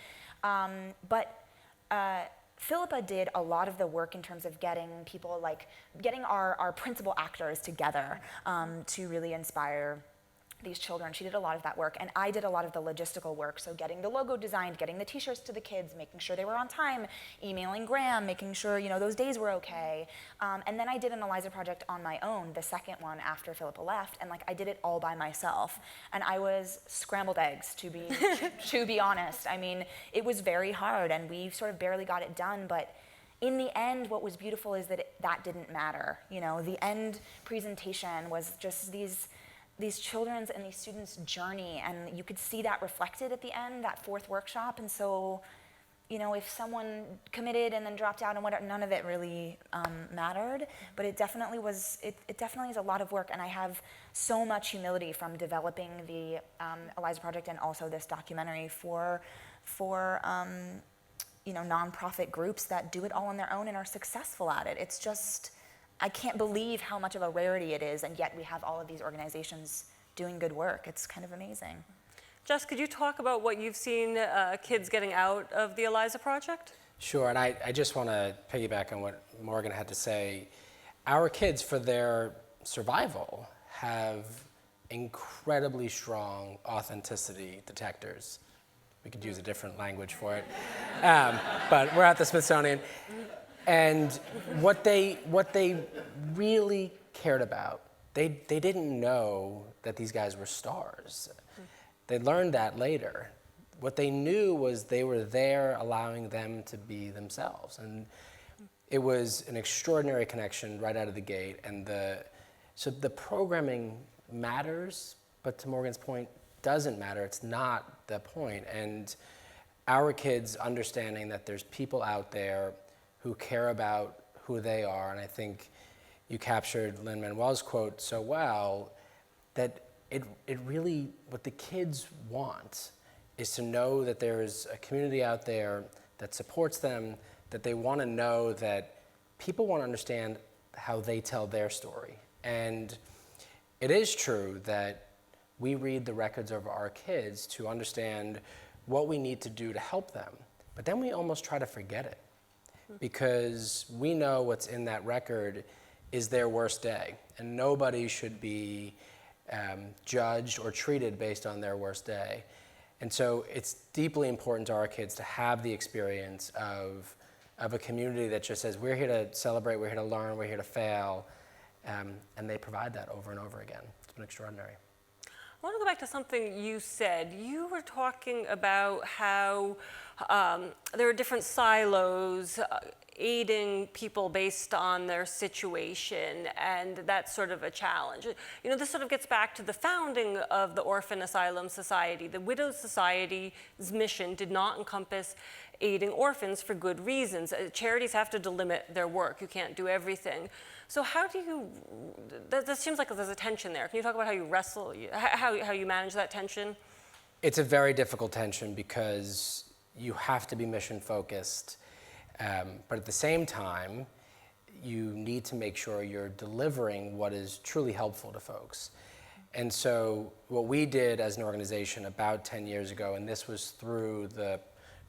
Philippa did a lot of the work in terms of getting people, like getting our principal actors together to really inspire these children. She did a lot of that work, and I did a lot of the logistical work, so getting the logo designed, getting the t-shirts to the kids, making sure they were on time, emailing Graham, making sure, you know, those days were okay. And then I did an Eliza project on my own, the second one after Philippa left, and like I did it all by myself. And I was scrambled eggs, to be honest. I mean, it was very hard, and we sort of barely got it done, but in the end, what was beautiful is that that didn't matter. You know, the end presentation was just these children's and these students' journey, and you could see that reflected at the end, that fourth workshop. And so, you know, if someone committed and then dropped out and whatever, none of it really mattered. But it definitely was. It definitely is a lot of work, and I have so much humility from developing the Eliza Project and also this documentary for you know, nonprofit groups that do it all on their own and are successful at it. It's just, I can't believe how much of a rarity it is, and yet we have all of these organizations doing good work. It's kind of amazing. Jess, could you talk about what you've seen kids getting out of the Eliza Project? Sure, and I just want to piggyback on what Morgan had to say. Our kids, for their survival, have incredibly strong authenticity detectors. We could use a different language for it, but we're at the Smithsonian. And what they really cared about, they didn't know that these guys were stars. They learned that later. What they knew was they were there allowing them to be themselves. And it was an extraordinary connection right out of the gate. And so the programming matters, but to Morgan's point, doesn't matter. It's not the point. And our kids understanding that there's people out there who care about who they are, and I think you captured Lin-Manuel's quote so well, that it really, what the kids want is to know that there's a community out there that supports them, that they want to know that people want to understand how they tell their story. And it is true that we read the records of our kids to understand what we need to do to help them, but then we almost try to forget it, because we know what's in that record is their worst day, and nobody should be judged or treated based on their worst day. And so it's deeply important to our kids to have the experience of a community that just says, we're here to celebrate, we're here to learn, we're here to fail, and they provide that over and over again. It's been extraordinary. I want to go back to something you said. You were talking about how there are different silos aiding people based on their situation, and that's sort of a challenge. You know, this sort of gets back to the founding of the Orphan Asylum Society. The Widows Society's mission did not encompass aiding orphans for good reasons. Charities have to delimit their work. You can't do everything. So how do you, that seems like there's a tension there. Can you talk about how you wrestle, how you manage that tension? It's a very difficult tension because you have to be mission focused, but at the same time, you need to make sure you're delivering what is truly helpful to folks. And so what we did as an organization about 10 years ago, and this was through the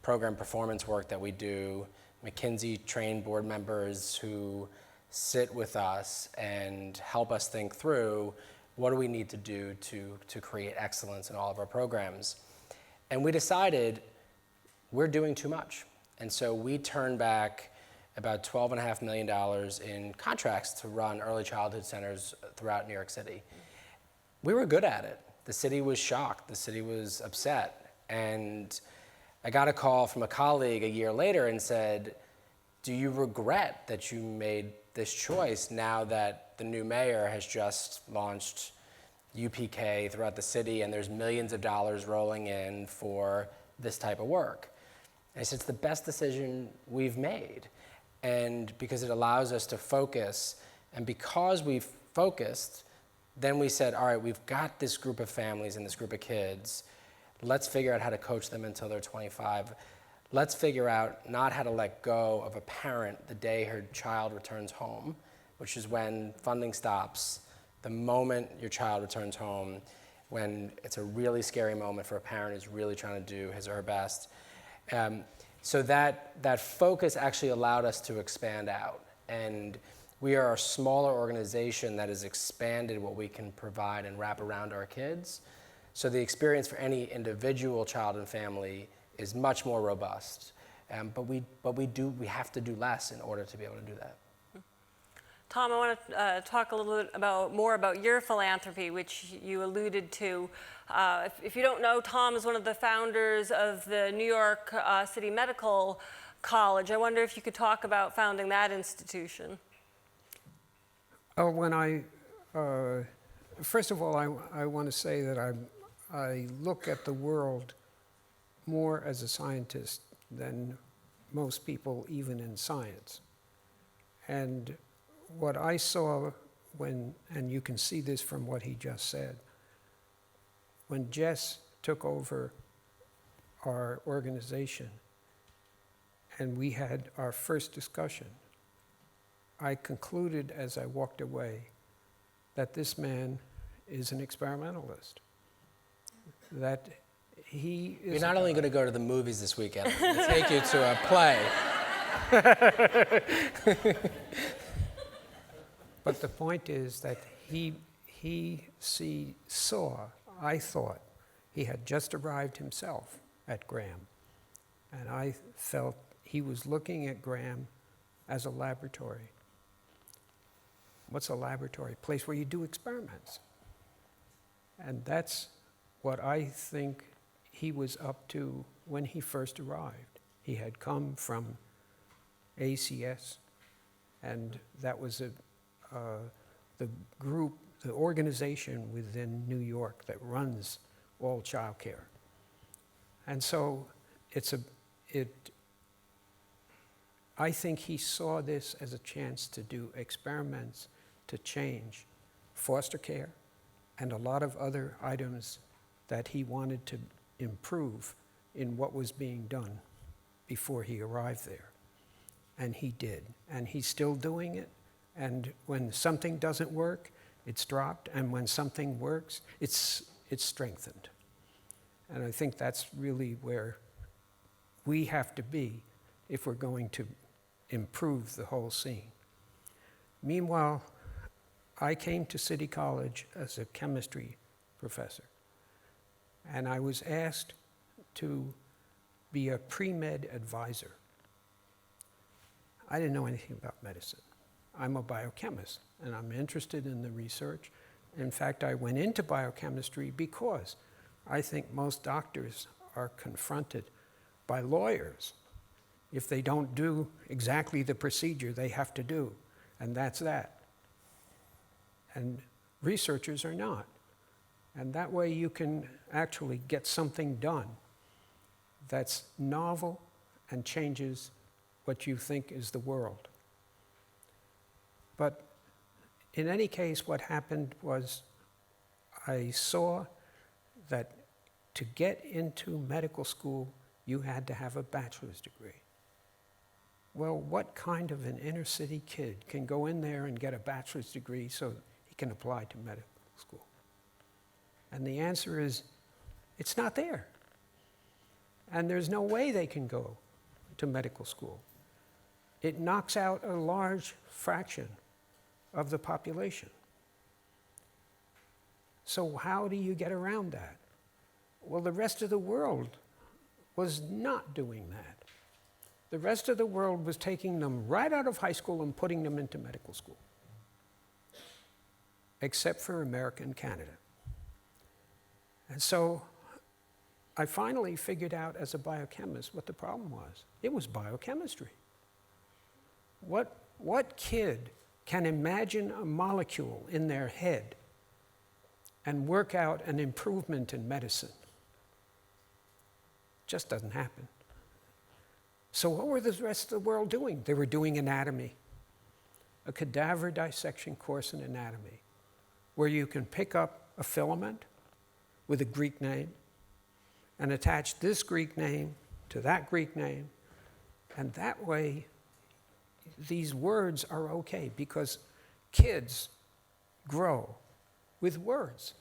program performance work that we do, McKinsey trained board members who sit with us and help us think through What do we need to do to create excellence in all of our programs? And we decided we're doing too much. And so we turned back about $12.5 million in contracts to run early childhood centers throughout New York City. We were good at it. The city was shocked. The city was upset. And I got a call from a colleague a year later and said, do you regret that you made this choice now that the new mayor has just launched UPK throughout the city and there's millions of dollars rolling in for this type of work? And I said, it's the best decision we've made. And because it allows us to focus, and because we've focused, then we said, all right, we've got this group of families and this group of kids. Let's figure out how to coach them until they're 25. Let's figure out not how to let go of a parent the day her child returns home, which is when funding stops, the moment your child returns home, when it's a really scary moment for a parent who's really trying to do his or her best. So that focus actually allowed us to expand out. And we are a smaller organization that has expanded what we can provide and wrap around our kids. So the experience for any individual child and family is much more robust. But we have to do less in order to be able to do that. Tom, I want to talk a little bit more about your philanthropy, which you alluded to. If you don't know, Tom is one of the founders of the New York City Medical College. I wonder if you could talk about founding that institution. First of all, I want to say that I look at the world more as a scientist than most people, even in science. And what I saw and you can see this from what he just said, when Jess took over our organization and we had our first discussion, I concluded as I walked away that this man is an experimentalist. That he is. You're not only going to go to the movies this weekend, I'm going to take you to a play. But the point is that he saw, I thought, he had just arrived himself at Graham. And I felt he was looking at Graham as a laboratory. What's a laboratory? A place where you do experiments. And that's what I think he was up to when he first arrived. He had come from ACS, and that was the group, the organization within New York that runs all child care. And so I think he saw this as a chance to do experiments to change foster care and a lot of other items that he wanted to improve in what was being done before he arrived there. And he did. And he's still doing it. And when something doesn't work, it's dropped. And when something works, it's strengthened. And I think that's really where we have to be if we're going to improve the whole scene. Meanwhile, I came to City College as a chemistry professor. And I was asked to be a pre-med advisor. I didn't know anything about medicine. I'm a biochemist, and I'm interested in the research. In fact, I went into biochemistry because I think most doctors are confronted by lawyers if they don't do exactly the procedure they have to do, and that's that. And researchers are not. And that way you can actually get something done that's novel and changes what you think is the world. But in any case, what happened was I saw that to get into medical school, you had to have a bachelor's degree. Well, what kind of an inner city kid can go in there and get a bachelor's degree so he can apply to medical school? And the answer is, it's not there. And there's no way they can go to medical school. It knocks out a large fraction of the population. So how do you get around that? Well, the rest of the world was not doing that. The rest of the world was taking them right out of high school and putting them into medical school, except for America and Canada. And so I finally figured out as a biochemist what the problem was. It was biochemistry. What kid can imagine a molecule in their head and work out an improvement in medicine? Just doesn't happen. So what were the rest of the world doing? They were doing anatomy, a cadaver dissection course in anatomy, where you can pick up a filament with a Greek name and attach this Greek name to that Greek name, and that way these words are okay because kids grow with words.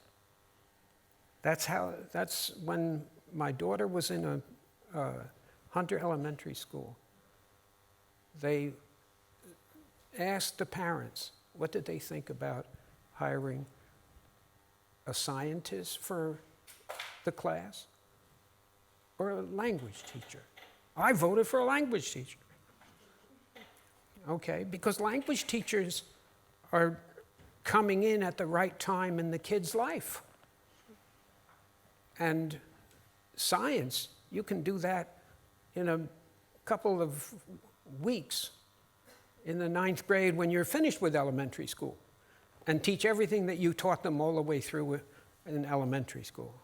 That's when my daughter was in a Hunter Elementary School. They asked the parents, what did they think about hiring a scientist for the class or a language teacher? I voted for a language teacher. Okay, because language teachers are coming in at the right time in the kid's life. And science, you can do that in a couple of weeks in the 9th grade when you're finished with elementary school and teach everything that you taught them all the way through in elementary school.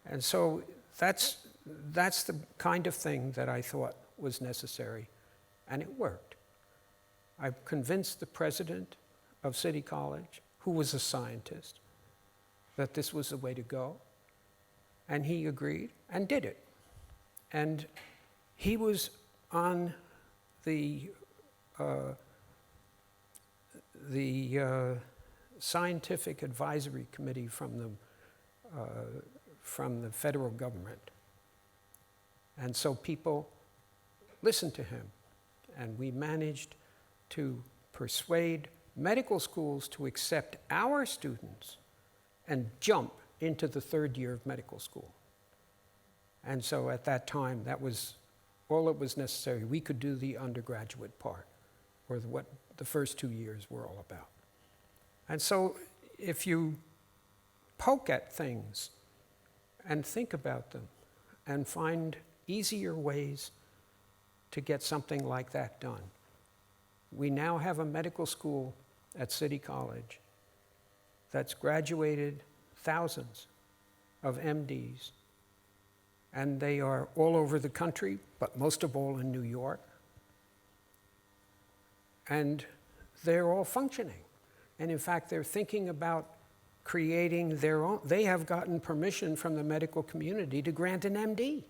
And so that's the kind of thing that I thought was necessary, and it worked. I convinced the president of City College, who was a scientist, that this was the way to go, and he agreed and did it. And he was on the scientific advisory committee from the federal government. And so people listened to him, and we managed to persuade medical schools to accept our students and jump into the 3rd year of medical school. And so at that time, that was all that was necessary. We could do the undergraduate part, or what the first 2 years were all about. And so if you poke at things and think about them and find easier ways to get something like that done. We now have a medical school at City College that's graduated thousands of MDs, and they are all over the country, but most of all in New York. And they're all functioning. And in fact, they're thinking about creating their own. They have gotten permission from the medical community to grant an MD.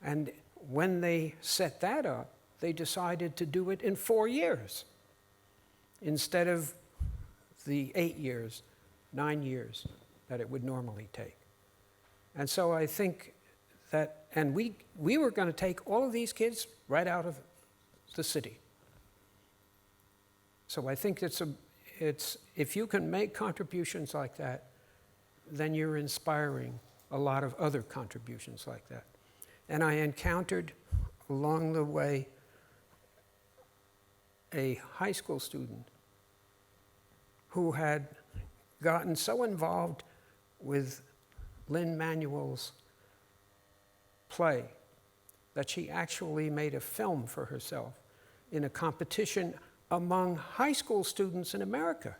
And when they set that up, they decided to do it in 4 years instead of the 8 years, 9 years that it would normally take. And so I think that, and we were going to take all of these kids right out of the city. So I think it's if you can make contributions like that, then you're inspiring a lot of other contributions like that. And I encountered along the way a high school student who had gotten so involved with Lin-Manuel's play that she actually made a film for herself in a competition among high school students in America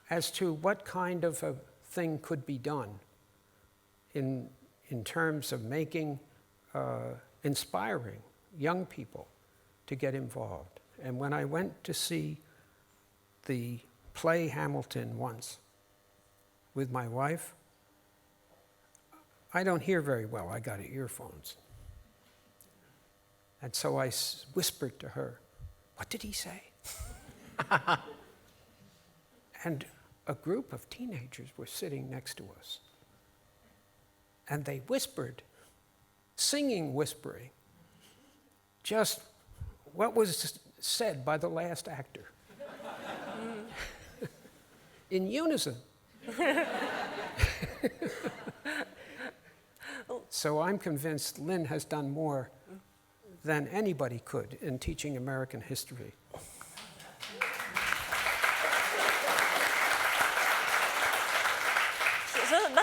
as to what kind of a thing could be done in terms of making, inspiring young people to get involved. And when I went to see the play Hamilton once with my wife, I don't hear very well, I got earphones. And so I whispered to her, "What did he say?" And a group of teenagers were sitting next to us. And they whispered, singing, whispering, just what was said by the last actor. in unison. So I'm convinced Lynn has done more than anybody could in teaching American history.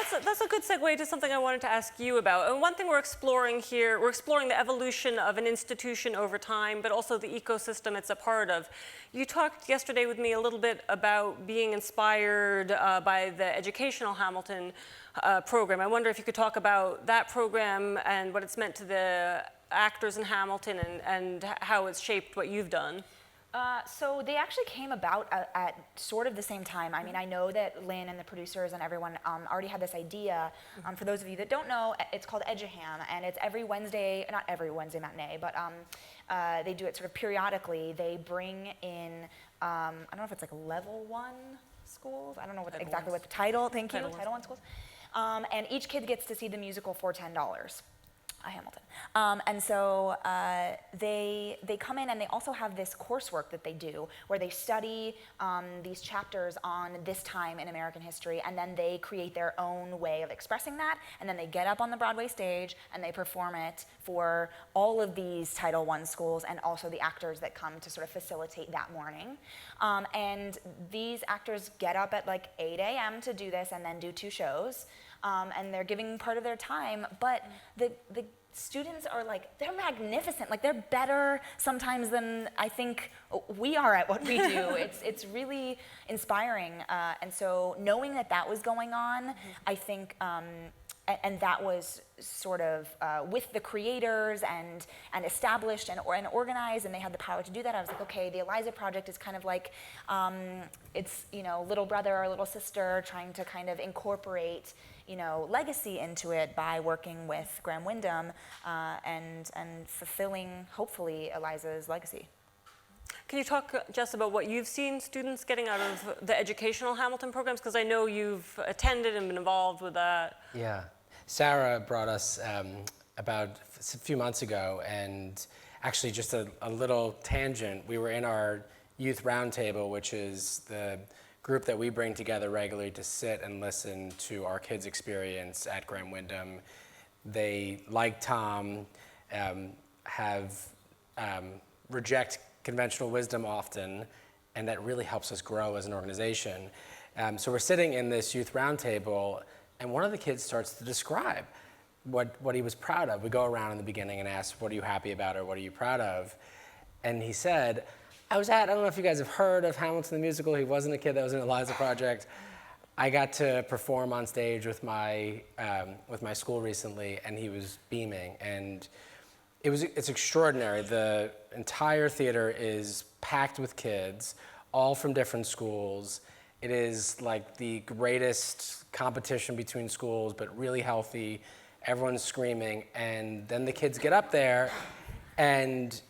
So that's a good segue to something I wanted to ask you about. And one thing we're exploring here, we're exploring the evolution of an institution over time, but also the ecosystem it's a part of. You talked yesterday with me a little bit about being inspired by the Educational Hamilton program. I wonder if you could talk about that program and what it's meant to the actors in Hamilton and how it's shaped what you've done. So they actually came about at sort of the same time. I mean, I know that Lynn and the producers and everyone already had this idea. For those of you that don't know, it's called Edugeham, and it's every Wednesday, not every Wednesday matinee, but they do it sort of periodically. They bring in, I don't know if it's like level 1 schools. I don't know exactly what the title, thank you, Title 1 schools. And each kid gets to see the musical for $10. Hamilton. And so they come in, and they also have this coursework that they do where they study these chapters on this time in American history, and then they create their own way of expressing that, and then they get up on the Broadway stage and they perform it for all of these Title I schools and also the actors that come to sort of facilitate that morning. And these actors get up at like 8 a.m. to do this and then do 2 shows. And they're giving part of their time, but the students are like, they're magnificent. Like, they're better sometimes than I think we are at what we do. It's really inspiring. And so knowing that that was going on, I think, and that was sort of with the creators and established and organized, and they had the power to do that. I was like, okay, the Eliza Project is kind of like, it's, you know, little brother or little sister trying to kind of incorporate, you know, legacy into it by working with Graham Windham and fulfilling, hopefully, Eliza's legacy. Can you talk, Jess, about what you've seen students getting out of the Educational Hamilton programs? Because I know you've attended and been involved with that. Yeah. Sarah brought us about a few months ago, and actually just a little tangent. We were in our youth roundtable, which is the group that we bring together regularly to sit and listen to our kids' experience at Graham Windham. They, like Tom, reject conventional wisdom often, and that really helps us grow as an organization. So we're sitting in this youth roundtable, and one of the kids starts to describe what he was proud of. We go around in the beginning and ask, what are you happy about, or what are you proud of? And he said, I don't know if you guys have heard of Hamilton the Musical. He wasn't a kid that was in Eliza Project. I got to perform on stage with my school recently, and he was beaming. And it's extraordinary. The entire theater is packed with kids, all from different schools. It is like the greatest competition between schools, but really healthy. Everyone's screaming, and then the kids get up there, and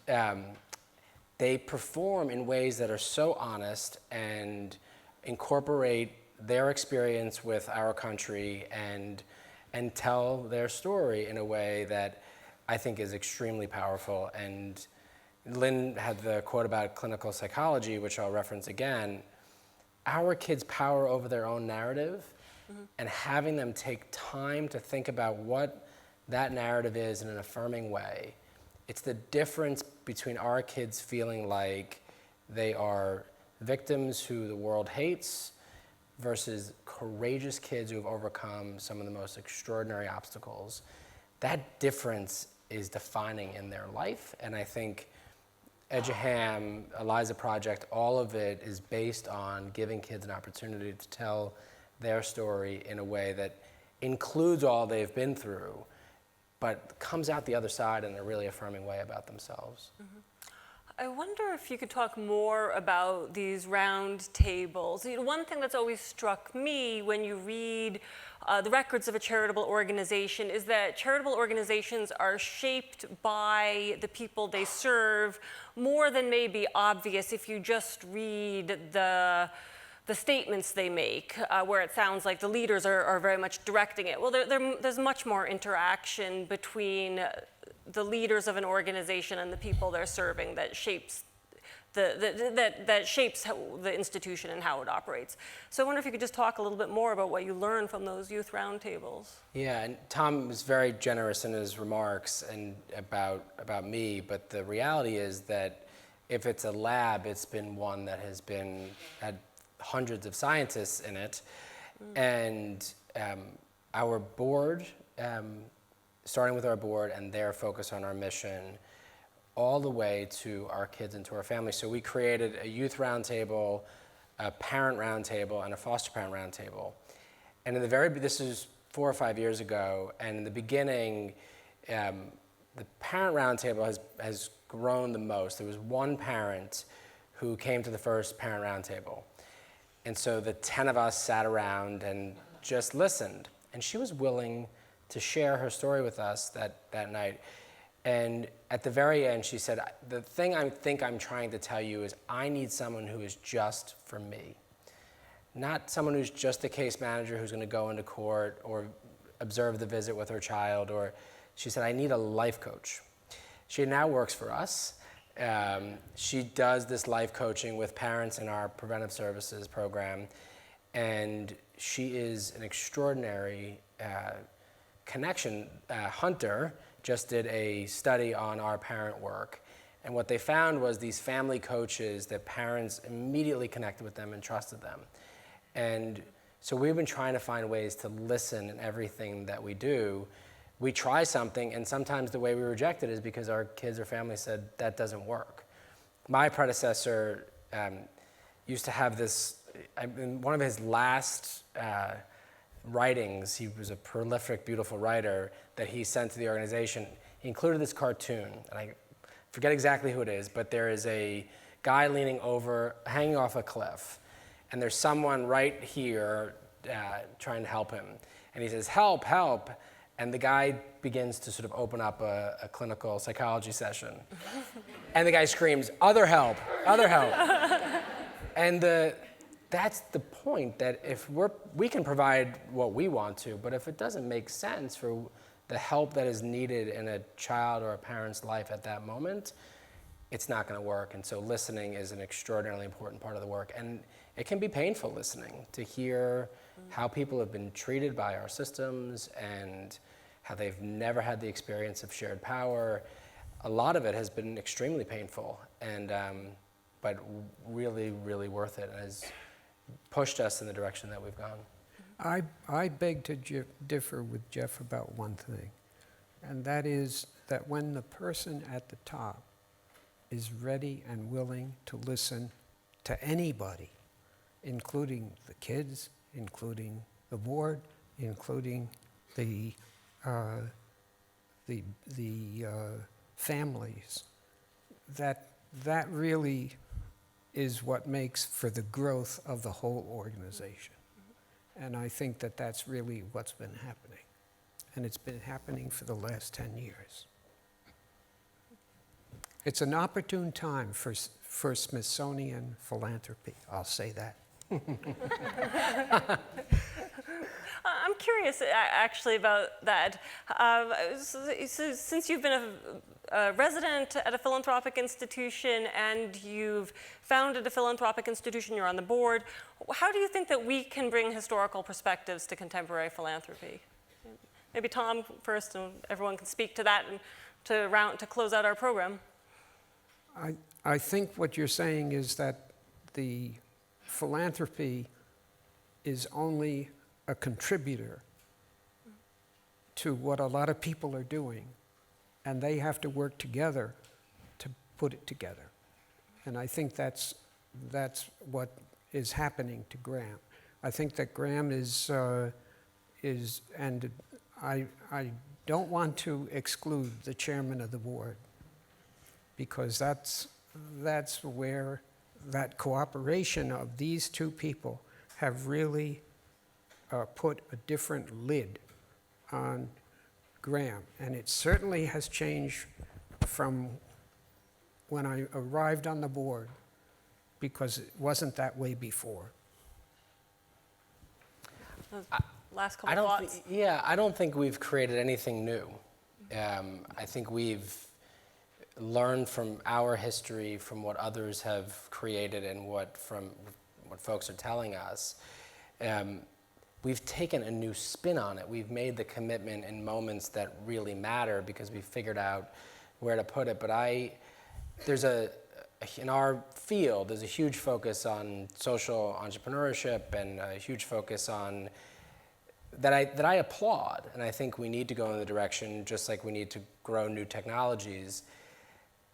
they perform in ways that are so honest and incorporate their experience with our country and tell their story in a way that I think is extremely powerful. And Lynn had the quote about clinical psychology, which I'll reference again. Our kids' power over their own narrative, and having them take time to think about what that narrative is in an affirming way. It's the difference between our kids feeling like they are victims who the world hates versus courageous kids who have overcome some of the most extraordinary obstacles. That difference is defining in their life, and I think Edugeham, Eliza Project, all of it is based on giving kids an opportunity to tell their story in a way that includes all they've been through, but comes out the other side in a really affirming way about themselves. I wonder if you could talk more about these round tables. You know, one thing that's always struck me when you read the records of a charitable organization is that charitable organizations are shaped by the people they serve more than may be obvious if you just read the statements they make, where it sounds like the leaders are very much directing it. Well, there's much more interaction between the leaders of an organization and the people they're serving that shapes that shapes the institution and how it operates. So I wonder if you could just talk a little bit more about what you learned from those youth roundtables. Yeah, and Tom was very generous in his remarks and about me, but the reality is that if it's a lab, it's been one that has had hundreds of scientists in it, and our board, starting with our board and their focus on our mission, all the way to our kids and to our families. So we created a youth roundtable, a parent roundtable, and a foster parent roundtable. And this is 4 or 5 years ago, and in the beginning, the parent roundtable has grown the most. There was one parent who came to the first parent roundtable. And so the 10 of us sat around and just listened. And she was willing to share her story with us that night. And at the very end, she said, the thing I think I'm trying to tell you is I need someone who is just for me. Not someone who's just a case manager who's going to go into court or observe the visit with her child. Or she said, I need a life coach. She now works for us. She does this life coaching with parents in our preventive services program. And she is an extraordinary connection hunter. Just did a study on our parent work. And what they found was these family coaches that parents immediately connected with them and trusted them. And so we've been trying to find ways to listen in everything that we do. We try something, and sometimes the way we reject it is because our kids or family said, that doesn't work. My predecessor used to have this, in one of his last writings, he was a prolific, beautiful writer that he sent to the organization. He included this cartoon, and I forget exactly who it is, but there is a guy leaning over, hanging off a cliff, and there's someone right here trying to help him. And he says, help, help. And the guy begins to sort of open up a clinical psychology session. And the guy screams, other help, other help. And that's the point, that if we can provide what we want to, but if it doesn't make sense for the help that is needed in a child or a parent's life at that moment, it's not going to work. And so listening is an extraordinarily important part of the work. And it can be painful listening, to hear how people have been treated by our systems and how they've never had the experience of shared power. A lot of it has been extremely painful, and but really, really worth it, and has pushed us in the direction that we've gone. I beg to differ with Jeff about one thing, and that is that when the person at the top is ready and willing to listen to anybody, including the kids, including the board, including the families, that really is what makes for the growth of the whole organization. And I think that that's really what's been happening. And it's been happening for the last 10 years. It's an opportune time for Smithsonian philanthropy, I'll say that. I'm curious, actually, about that. Since you've been a resident at a philanthropic institution and you've founded a philanthropic institution, you're on the board, how do you think that we can bring historical perspectives to contemporary philanthropy? Maybe Tom first, and everyone can speak to that and to close out our program. I think what you're saying is that the philanthropy is only a contributor to what a lot of people are doing, and they have to work together to put it together. And I think that's what is happening to Graham. I think that Graham and I don't want to exclude the chairman of the board, because that's where that cooperation of these two people have really put a different lid on Graham. And it certainly has changed from when I arrived on the board, because it wasn't that way before. Last couple thoughts. I don't think we've created anything new. I think we've learn from our history, from what others have created, and what folks are telling us. We've taken a new spin on it. We've made the commitment in moments that really matter because we've figured out where to put it. But in our field, there's a huge focus on social entrepreneurship and a huge focus on that I applaud. And I think we need to go in the direction, just like we need to grow new technologies.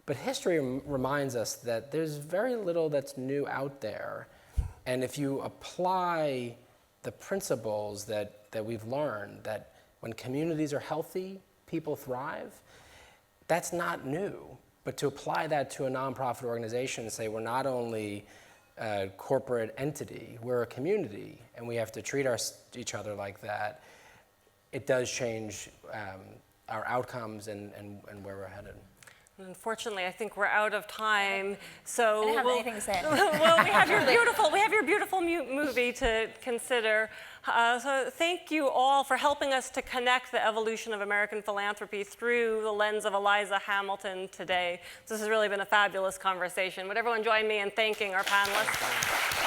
But history reminds us that there's very little that's new out there. And if you apply the principles that we've learned, that when communities are healthy, people thrive, that's not new. But to apply that to a nonprofit organization and say we're not only a corporate entity, we're a community, and we have to treat each other like that, it does change our outcomes and where we're headed. Unfortunately, I think we're out of time. So I didn't have anything to say. Well, we have your beautiful movie to consider. So thank you all for helping us to connect the evolution of American philanthropy through the lens of Eliza Hamilton today. This has really been a fabulous conversation. Would everyone join me in thanking our panelists?